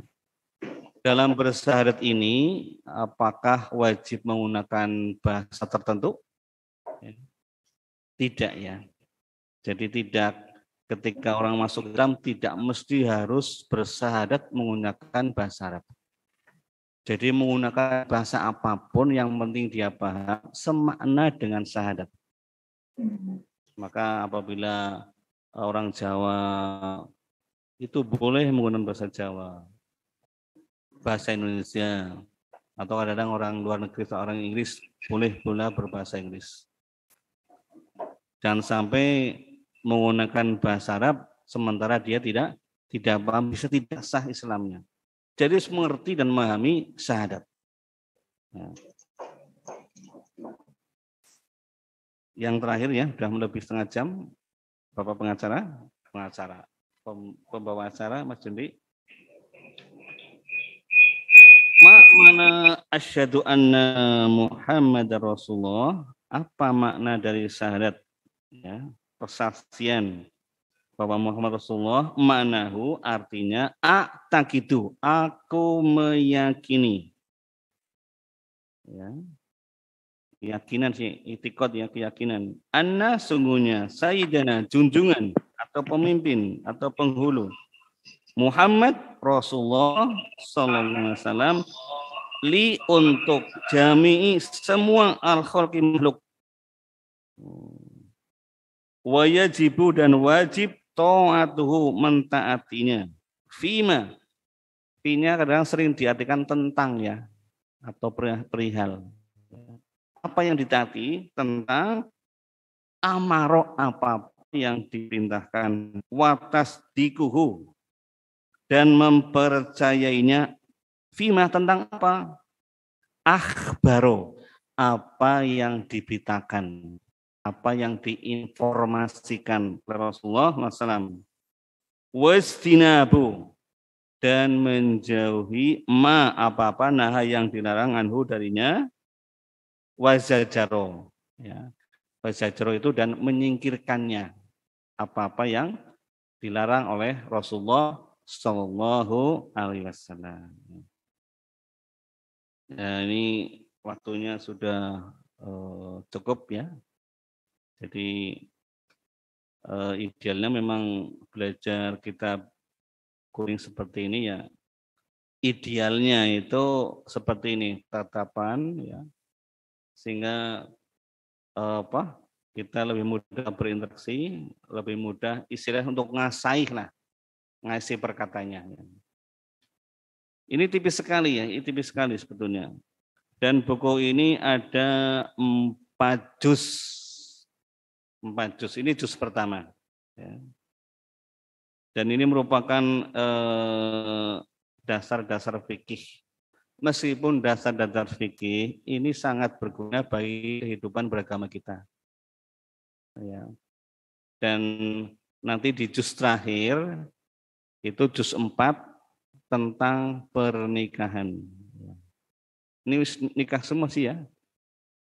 Dalam bersyahadat ini, apakah wajib menggunakan bahasa tertentu? Tidak ya. Jadi tidak, ketika orang masuk Islam tidak mesti harus bersyahadat menggunakan bahasa Arab. Jadi menggunakan bahasa apapun yang penting dia paham semakna dengan syahadat. Maka apabila orang Jawa itu boleh menggunakan bahasa Jawa, bahasa Indonesia, atau kadang-kadang orang luar negeri atau orang Inggris boleh pula berbahasa Inggris. Jangan sampai menggunakan bahasa Arab sementara dia tidak paham, bisa tidak sah Islamnya. Jadi harus mengerti dan memahami syahadat. Nah. Yang terakhir ya, sudah melebihi setengah jam. Bapak pembawa acara, Mas Jundi. Makna asyhadu anna Muhammadar Rasulullah, apa makna dari syahadat? Ya, persaksian bahwa Muhammad Rasulullah, maknahu artinya a'taqidu, aku meyakini. Ya. Keyakinan sih, itikad ya, keyakinan. Anna sungguhnya sayyidana, junjungan atau pemimpin atau penghulu Muhammad Rasulullah sallallahu alaihi wasallam li untuk jami'i semua al-khalqi makhluk. Wa yajibu dan wajib ta'atuhu mentaatinya. Fima. Fina kadang sering diartikan tentang ya atau perihal. Apa yang ditaati tentang amaro apa yang diperintahkan, watas dikuhu dan mempercayainya. Fima tentang apa? Akhbaro apa yang diberitakan, apa yang diinformasikan oleh Rasulullah SAW. Wastinabu dan menjauhi ma apa-apa naha yang dilarang anhu darinya. Wazajaro, ya, wazajaro itu dan menyingkirkannya apa-apa yang dilarang oleh Rasulullah Shallallahu Alaihi Wasallam. Nah, ini waktunya sudah cukup ya. Jadi idealnya memang belajar kitab kuning seperti ini ya. Idealnya itu seperti ini, tatapan ya. Sehingga kita lebih mudah berinteraksi, lebih mudah istilah untuk ngasih perkataannya. Ini tipis sekali ya, ini tipis sekali sebetulnya. Dan buku ini ada 4 juz. 4 juz, ini juz pertama. Ya. Dan ini merupakan dasar-dasar fikih. Meskipun dasar-dasar fikih ini sangat berguna bagi kehidupan beragama kita. Ya. Dan nanti di juz terakhir, itu juz 4 tentang pernikahan. Ini nikah semua sih ya.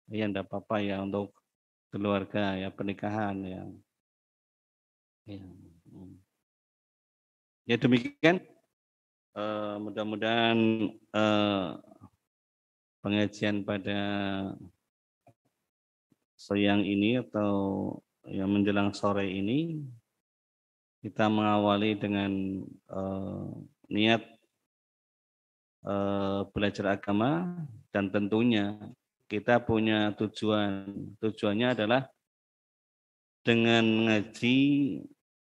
Ya enggak apa-apa ya untuk keluarga ya, pernikahan ya. Ya demikian. Mudah-mudahan pengajian pada siang ini atau yang menjelang sore ini kita mengawali dengan niat belajar agama, dan tentunya kita punya tujuan. Tujuannya adalah dengan ngaji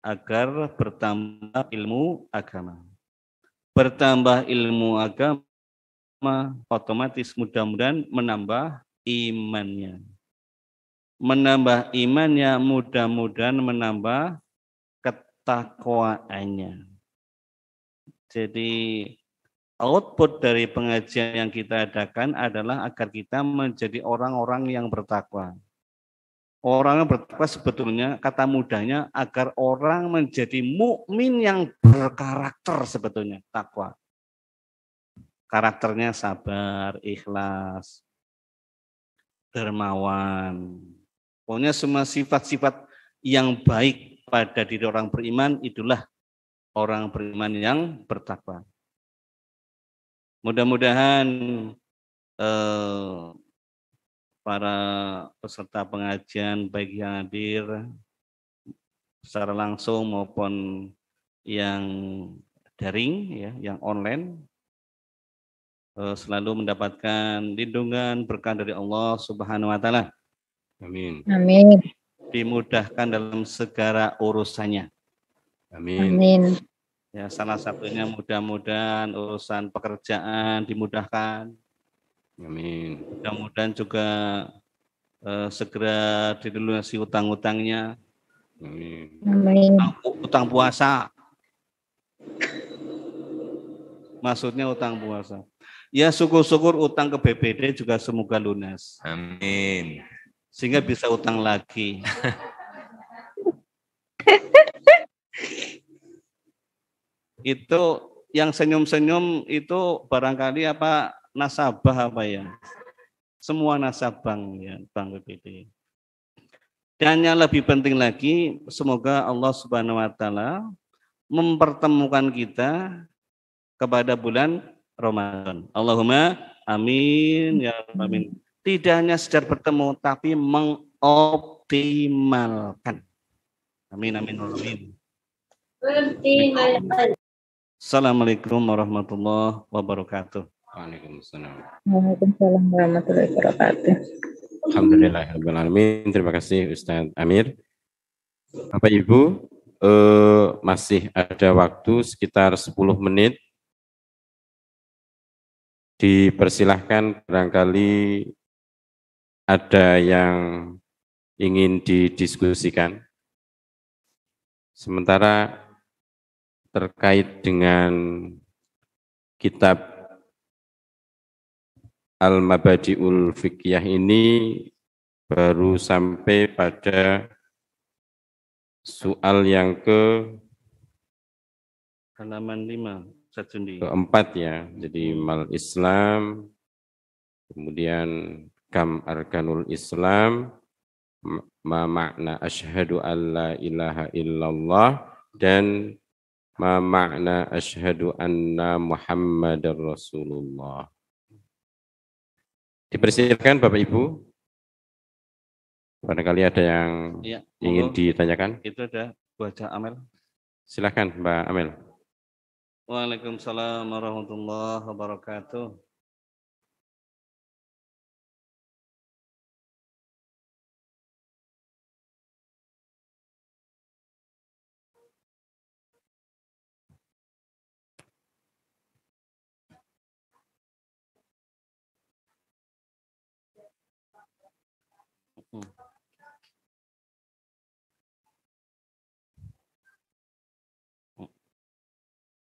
agar bertambah ilmu agama. Bertambah ilmu agama otomatis mudah-mudahan menambah imannya. Menambah imannya mudah-mudahan menambah ketakwaannya. Jadi output dari pengajian yang kita adakan adalah agar kita menjadi orang-orang yang bertakwa. Orang yang bertakwa sebetulnya kata mudahnya agar orang menjadi mukmin yang berkarakter sebetulnya takwa. Karakternya sabar, ikhlas, dermawan. Pokoknya semua sifat-sifat yang baik pada diri orang beriman itulah orang beriman yang bertakwa. Mudah-mudahan para peserta pengajian baik yang hadir secara langsung maupun yang daring ya, yang online selalu mendapatkan lindungan berkah dari Allah Subhanahu wa taala. Amin. Amin. Dimudahkan dalam segala urusannya. Amin. Amin. Ya, salah satunya mudah-mudahan urusan pekerjaan dimudahkan. Amin. Mudah-mudahan juga segera dilunasi utang-utangnya. Amin. Amin. Utang puasa. Maksudnya utang puasa. Ya syukur-syukur utang ke BPD juga semoga lunas. Amin. Sehingga bisa utang lagi. Itu yang senyum-senyum itu barangkali apa nasabah apa ya? Semua nasabah ya, Bank BPD. Dan yang lebih penting lagi, semoga Allah Subhanahu wa taala mempertemukan kita kepada bulan Ramadan. Allahumma amin ya rabbal alamin. Tidak hanya sekedar bertemu tapi mengoptimalkan. Amin amin amin. Assalamualaikum warahmatullahi wabarakatuh. Waalaikumsalam. Waalaikumsalam warahmatullahi wabarakatuh. Alhamdulillahirrahmanirrahim. Terima kasih Ustadz Amir. Bapak Ibu, masih ada waktu sekitar 10 menit. Dipersilahkan barangkali ada yang ingin didiskusikan. Sementara terkait dengan kitab Al-Mabadi'ul Fiqhiyah ini baru sampai pada soal yang Halaman 5. keempat ya, jadi mal Islam, kemudian kam arkanul Islam, ma makna asyhadu alla ilaha illallah, dan ma makna asyhadu anna Muhammadar Rasulullah. Dipersilakan Bapak Ibu. Barangkali ada yang Ya, ingin ditanyakan. itu ada baca Amel. Silakan Mbak Amel. Waalaikumsalam warahmatullahi wabarakatuh.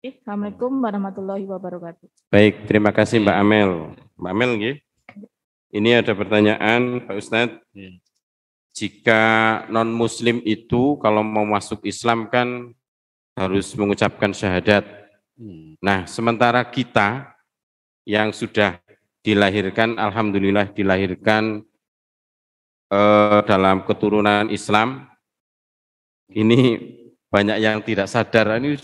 Assalamualaikum warahmatullahi wabarakatuh. Baik, terima kasih Mbak Amel. Mbak Amel, nggih. Ini ada pertanyaan Pak Ustadz. Jika non-muslim itu kalau mau masuk Islam kan harus mengucapkan syahadat. Nah, sementara kita yang sudah dilahirkan, alhamdulillah dilahirkan dalam keturunan Islam, ini banyak yang tidak sadar, ini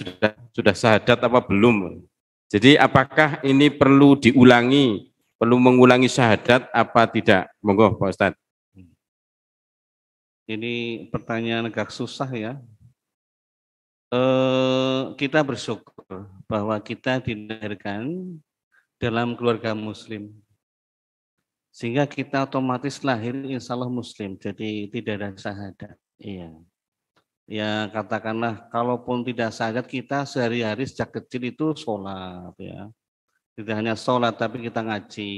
sudah syahadat apa belum. Jadi apakah ini perlu diulangi, perlu mengulangi syahadat apa tidak? Monggo Pak Ustadz. Ini pertanyaan agak susah ya. Kita bersyukur bahwa kita dilahirkan dalam keluarga muslim. Sehingga kita otomatis lahir insya Allah muslim, jadi tidak ada syahadat. Iya. Ya katakanlah kalaupun tidak syahadat kita sehari-hari sejak kecil itu sholat ya. Tidak hanya sholat tapi kita ngaji.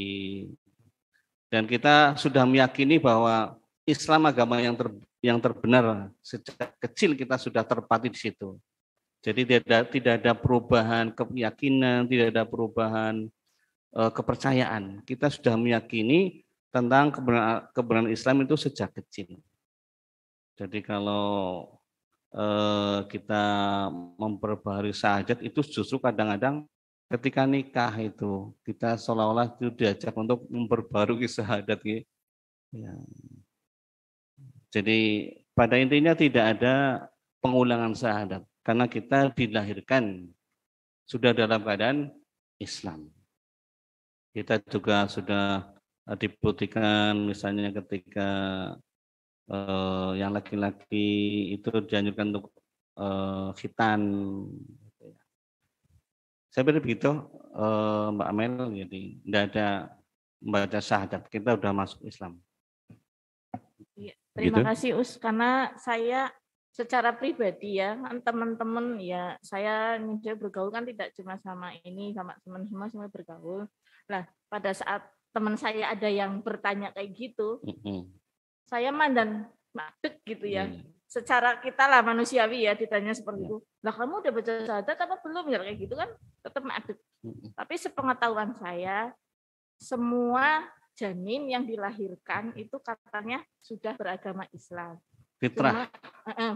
Dan kita sudah meyakini bahwa Islam agama yang terbenar, sejak kecil kita sudah terpati di situ. Jadi tidak ada perubahan keyakinan, tidak ada perubahan kepercayaan. Kita sudah meyakini tentang kebenaran Islam itu sejak kecil. Jadi kalau kita memperbaharui syahadat itu justru kadang-kadang ketika nikah itu kita seolah-olah itu diajak untuk memperbarui syahadat gitu. Ya. Jadi pada intinya tidak ada pengulangan syahadat karena kita dilahirkan sudah dalam keadaan Islam. Kita juga sudah dibuktikan misalnya ketika yang laki-laki itu dianjurkan untuk khitan. Saya pikir begitu Mbak Amel, jadi tidak ada membaca syahadat, kita sudah masuk Islam. Iya, terima kasih Us, karena saya secara pribadi ya, teman-teman ya, saya bergaul kan tidak cuma sama ini, sama teman semua bergaul. Nah, pada saat teman saya ada yang bertanya kayak gitu, saya mandan madek gitu ya. Secara kita lah manusiawi ya ditanya seperti itu. Lah kamu udah baca syahadat apa belum ya kayak gitu kan tetap madek. Tapi sepengetahuan saya semua janin yang dilahirkan itu katanya sudah beragama Islam. Fitrah.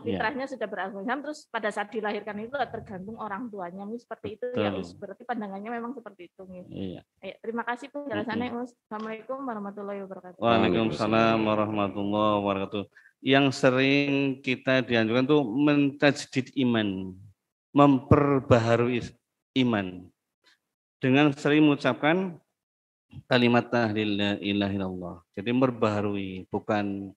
Fitrahnya sudah beragama Islam, terus pada saat dilahirkan itu tergantung orang tuanya, seperti itu. Betul. Ya, berarti pandangannya memang seperti itu. Iya. Terima kasih penjelasannya. Assalamualaikum warahmatullahi wabarakatuh. Waalaikumsalam warahmatullahi wabarakatuh. Yang sering kita dianjurkan itu mentajdid iman, memperbaharui iman dengan sering mengucapkan kalimat tahlil la ilaha illallah. Jadi memperbaharui, bukan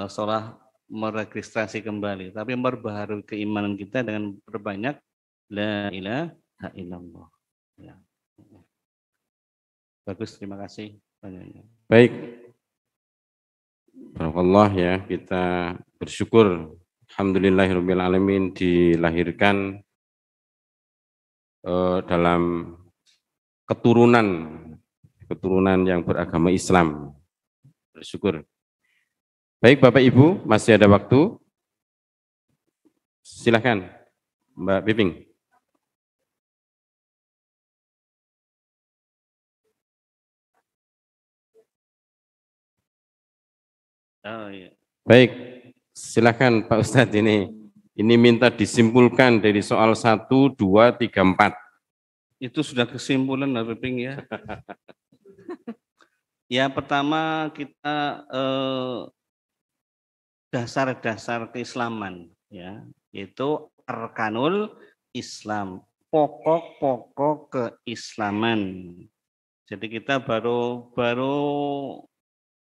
seolah meregistrasi kembali, tapi memperbaharui keimanan kita dengan berbanyak la ilaha illallah. Ya. Bagus, terima kasih. Baik, barakallah ya, kita bersyukur alhamdulillahirabbil alamin dilahirkan dalam keturunan yang beragama Islam. Bersyukur. Baik Bapak Ibu, masih ada waktu. Silakan Mbak Piping. Oh, iya. Baik, silakan Pak Ustadz ini minta disimpulkan dari soal 1, 2, 3, 4. Itu sudah kesimpulan Mbak Piping ya. Ya pertama kita dasar-dasar keislaman ya, yaitu arkanul Islam, pokok-pokok keislaman. Jadi kita baru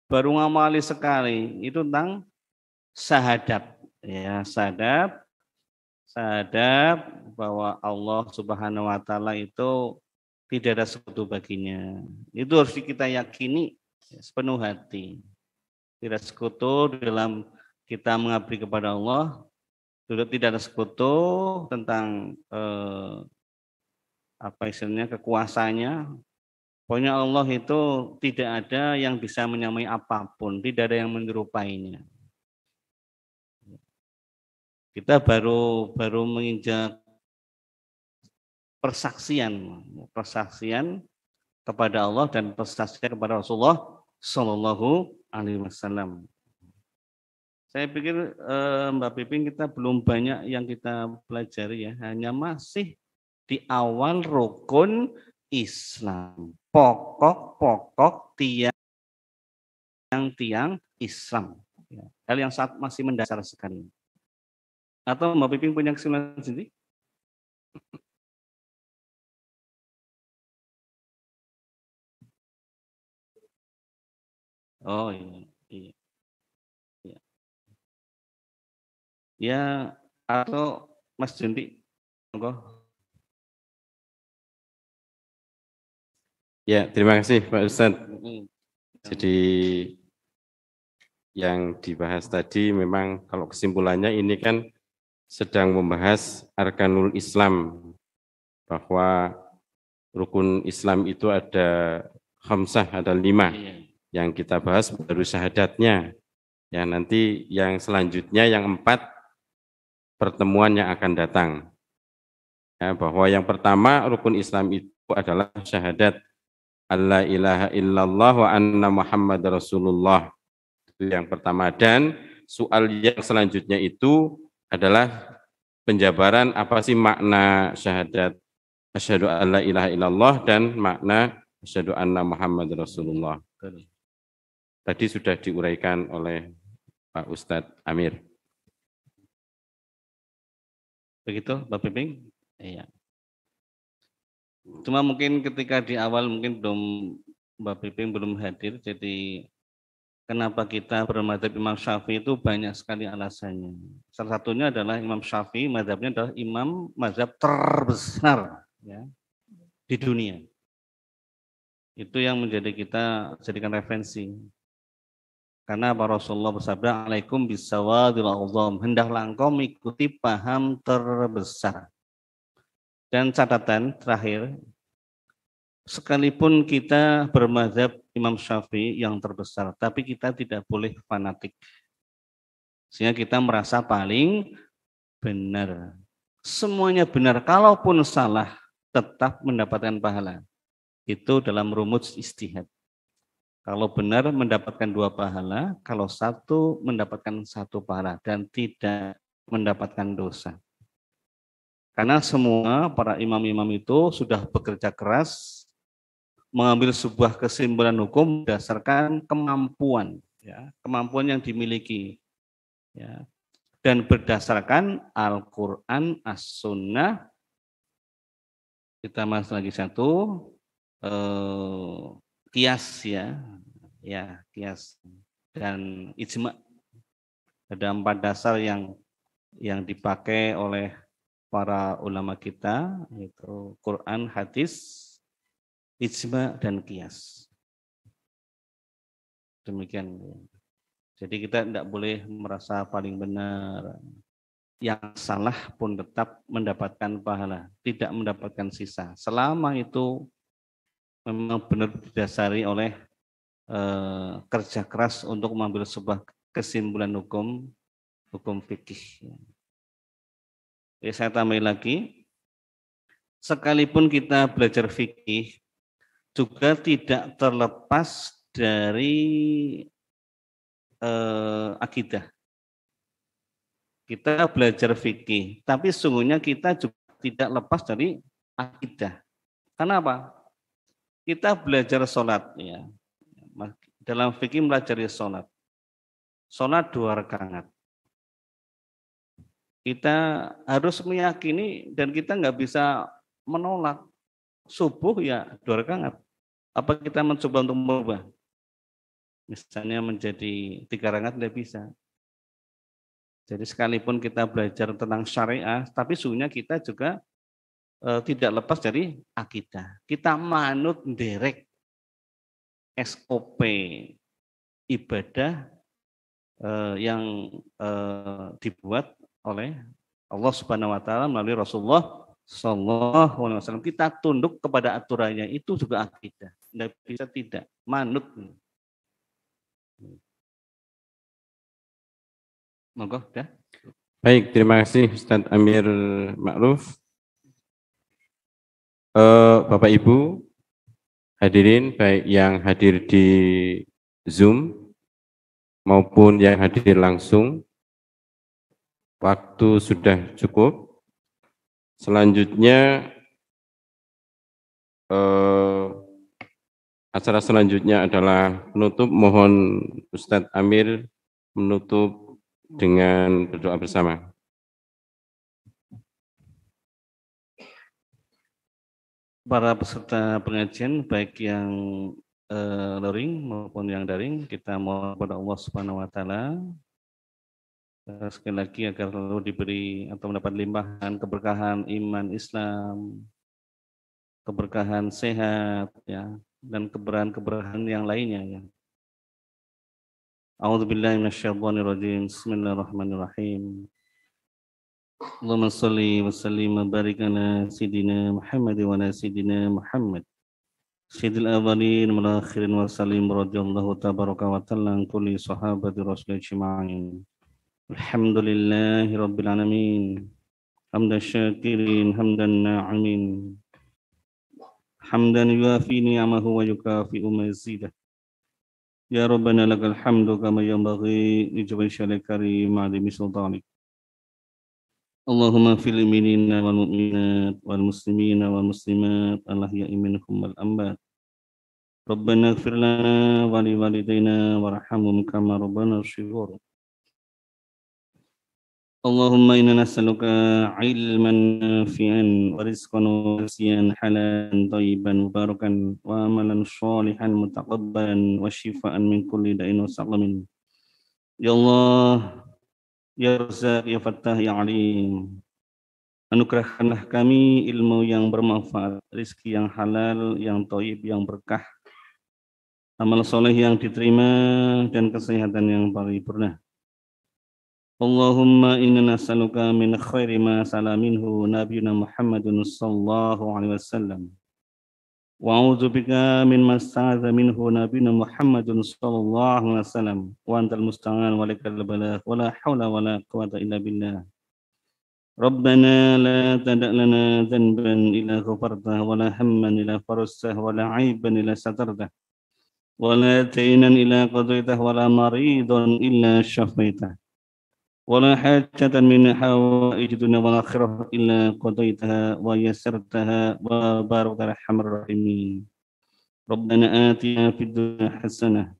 ngamali sekali itu tentang syahadat ya, syahadat bahwa Allah Subhanahu wa taala itu tidak ada sekutu baginya. Itu harus kita yakini sepenuh hati. Tidak sekutu dalam kita mengabdi kepada Allah, tidak ada sekutu tentang kekuasaannya. Pokoknya Allah itu tidak ada yang bisa menyamai apapun, tidak ada yang menyerupainya. Kita baru menginjak persaksian kepada Allah dan persaksian kepada Rasulullah Shallallahu Alaihi Wasallam. Saya pikir Mbak Piping kita belum banyak yang kita pelajari ya, hanya masih di awal rukun Islam, pokok-pokok tiang Islam. Hal yang masih mendasar sekali. Atau Mbak Piping punya kesimpulan sendiri? Oh iya. Ya, atau Mas Jundi, monggo. Ya, terima kasih Pak Ustadz. Jadi yang dibahas tadi memang kalau kesimpulannya ini kan sedang membahas arkanul Islam, bahwa rukun Islam itu ada khamsah, ada 5. Yang kita bahas baru syahadatnya. Ya, nanti yang selanjutnya yang 4 pertemuan yang akan datang. Ya, bahwa yang pertama rukun Islam itu adalah syahadat alla ilaha illallah wa anna Muhammad Rasulullah. Itu yang pertama. Dan soal yang selanjutnya itu adalah penjabaran apa sih makna syahadat asyhadu alla ilaha illallah dan makna asyhadu anna Muhammad Rasulullah. Tadi sudah diuraikan oleh Pak Ustadz Amir. Begitu, Mbak Piping? Iya. Cuma mungkin ketika di awal mungkin Mbak Piping belum hadir, jadi kenapa kita bermadzhab Imam Syafi'i itu banyak sekali alasannya. Salah satunya adalah Imam Syafi'i, mazhabnya adalah imam mazhab terbesar ya, di dunia. Itu yang menjadi kita jadikan referensi. Karena Pak Rasulullah bersabda, alaikum bisawadil azam, hendaklah engkau mengikuti paham terbesar. Dan catatan terakhir, sekalipun kita bermadzhab Imam Syafi'i yang terbesar, tapi kita tidak boleh fanatik. Sehingga kita merasa paling benar. Semuanya benar, kalaupun salah, tetap mendapatkan pahala. Itu dalam rumus ijtihad. Kalau benar mendapatkan 2 pahala, kalau satu mendapatkan 1 pahala dan tidak mendapatkan dosa. Karena semua para imam-imam itu sudah bekerja keras mengambil sebuah kesimpulan hukum berdasarkan kemampuan, ya, kemampuan yang dimiliki, ya, dan berdasarkan Al-Quran, As-Sunnah. Kita masuk lagi satu, kias ya kias dan ijma. Ada 4 dasar yang dipakai oleh para ulama kita, yaitu Quran, hadis, ijma dan kias. Demikian. Jadi kita tidak boleh merasa paling benar. Yang salah pun tetap mendapatkan pahala, tidak mendapatkan sisa. Selama itu memang benar didasari oleh kerja keras untuk mengambil sebuah kesimpulan hukum fikih. Saya tambahin lagi, sekalipun kita belajar fikih juga tidak terlepas dari akidah. Kita belajar fikih, tapi sesungguhnya kita juga tidak lepas dari akidah. Kenapa? Kita belajar sholat, ya. Dalam fikih melajari sholat. Sholat 2 rakaat. Kita harus meyakini dan kita nggak bisa menolak. Subuh ya 2 rakaat. Apa kita mencoba untuk merubah? Misalnya menjadi 3 rakaat tidak bisa. Jadi sekalipun kita belajar tentang syariah, tapi sesungguhnya kita juga tidak lepas dari akidah. Kita manut nderek SOP ibadah yang dibuat oleh Allah Subhanahu wa taala melalui Rasulullah sallallahu alaihi wasallam. Kita tunduk kepada aturannya, itu juga akidah. Tidak bisa tidak manut. Monggo, dah. Baik, terima kasih Ustadz Amir Ma'ruf. Bapak Ibu hadirin, baik yang hadir di Zoom maupun yang hadir langsung, waktu sudah cukup. Selanjutnya acara selanjutnya adalah penutup. Mohon Ustadz Amir menutup dengan berdoa bersama. Para peserta pengajian baik yang luring maupun yang daring, kita mohon kepada Allah Subhanahu wa taala Sekali lagi agar selalu diberi atau mendapat limpahan keberkahan iman Islam, keberkahan sehat ya, dan keberkahan yang lainnya ya. A'udzubillahi minasyaitonirrajim. Bismillahirrahmanirrahim. Allahumma shalli wa sallim wa barik ala sayyidina Muhammad wa ala sayyidina Muhammad. Sayyidil awwalin wal akhirin wa sallim radhiyallahu tabaraka wa ta'ala an kulli sahabati rasul ajma'in. Alhamdulillahi rabbil alamin. Hamdan syakirin, hamdan na'imin. Hamdan yuafi ni'amahu wa yukafi'u mazidah. Ya Rabbana lakal hamdu kama yanbaghi li jalali karim ma'limi sultanik. Allahumma fil mu'minina wal mu'minat wal muslimina wal muslimat al-ahya'i minhum wal amwat. Rabbana ighfir lana wa li walidayna warhamhum kama rabbana shighar. Allahumma inna nas'aluka ilman nafi'an wa rizqan wasi'an halalan thayyiban mubarakan wa amalan shalihan mutaqabbalan wa shifaan min kulli da'in wa saqamin. Ya Allah, ya Razzaq, ya Fattah, ya Alim. Anugerahkanlah kami ilmu yang bermanfaat, rizki yang halal, yang thayyib, yang berkah, amal soleh yang diterima, dan kesehatan yang paripurna. Allahumma inna nas'aluka min khairi ma sala minhu nabiyuna Muhammadun sallallahu alaihi wasallam wa a'udzu bika min ma sta'adza minhu nabiyuna Muhammadun sallallahu alaihi wasallam wa antal musta'an wa lakal balagh wa la haula wa la quwwata illa billah. Rabbana la tada' lana dhanban illa ghafartah wa la hamman illa farajtah wa la 'aiban illa satartah wa la daynan illa qadaitah wa la maridan illa syafaitah. ولا حاجة من حوائج الدنيا والآخرة إلا قضيتها ويسرتها وبارك أرحم الراحمين. ربنا آتنا في الدنيا حسنة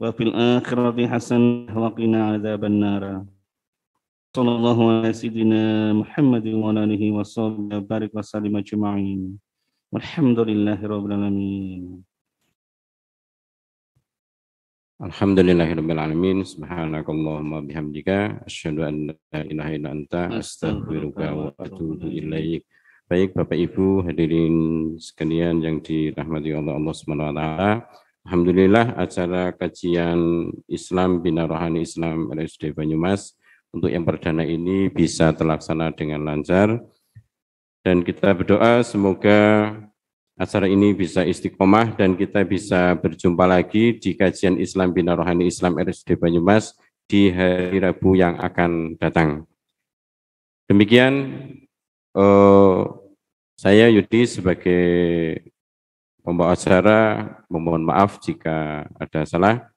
وفي الآخرة حسنة وقنا عذاب النار. صلى الله على سيدنا محمد وعلى آله وصحبه وبارك وسلم أجمعين. والحمد لله رب العالمين. Alhamdulillahirabbil alamin. Subhanakallahumma bihamdika asyhadu an la ilaha illa anta astaghfiruka wa atubu ilaik. Baik Bapak Ibu hadirin sekalian yang dirahmati Allah Subhanahu wa taala. Alhamdulillah acara kajian Islam Bina Rohani Islam RSUD Banyumas untuk yang perdana ini bisa terlaksana dengan lancar, dan kita berdoa semoga acara ini bisa istiqomah dan kita bisa berjumpa lagi di kajian Islam Bina Rohani Islam RSUD Banyumas di hari Rabu yang akan datang. Demikian saya Yudi sebagai pembawa acara memohon maaf jika ada salah.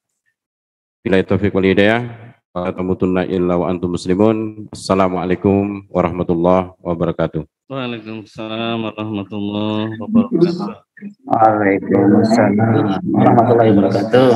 Billahi taufiq wal hidayah. Wa tamutunna illa wa antum muslimun. Assalamualaikum warahmatullahi wabarakatuh. Waalaikumsalam warahmatullahi wabarakatuh. Waalaikumsalam warahmatullahi wabarakatuh.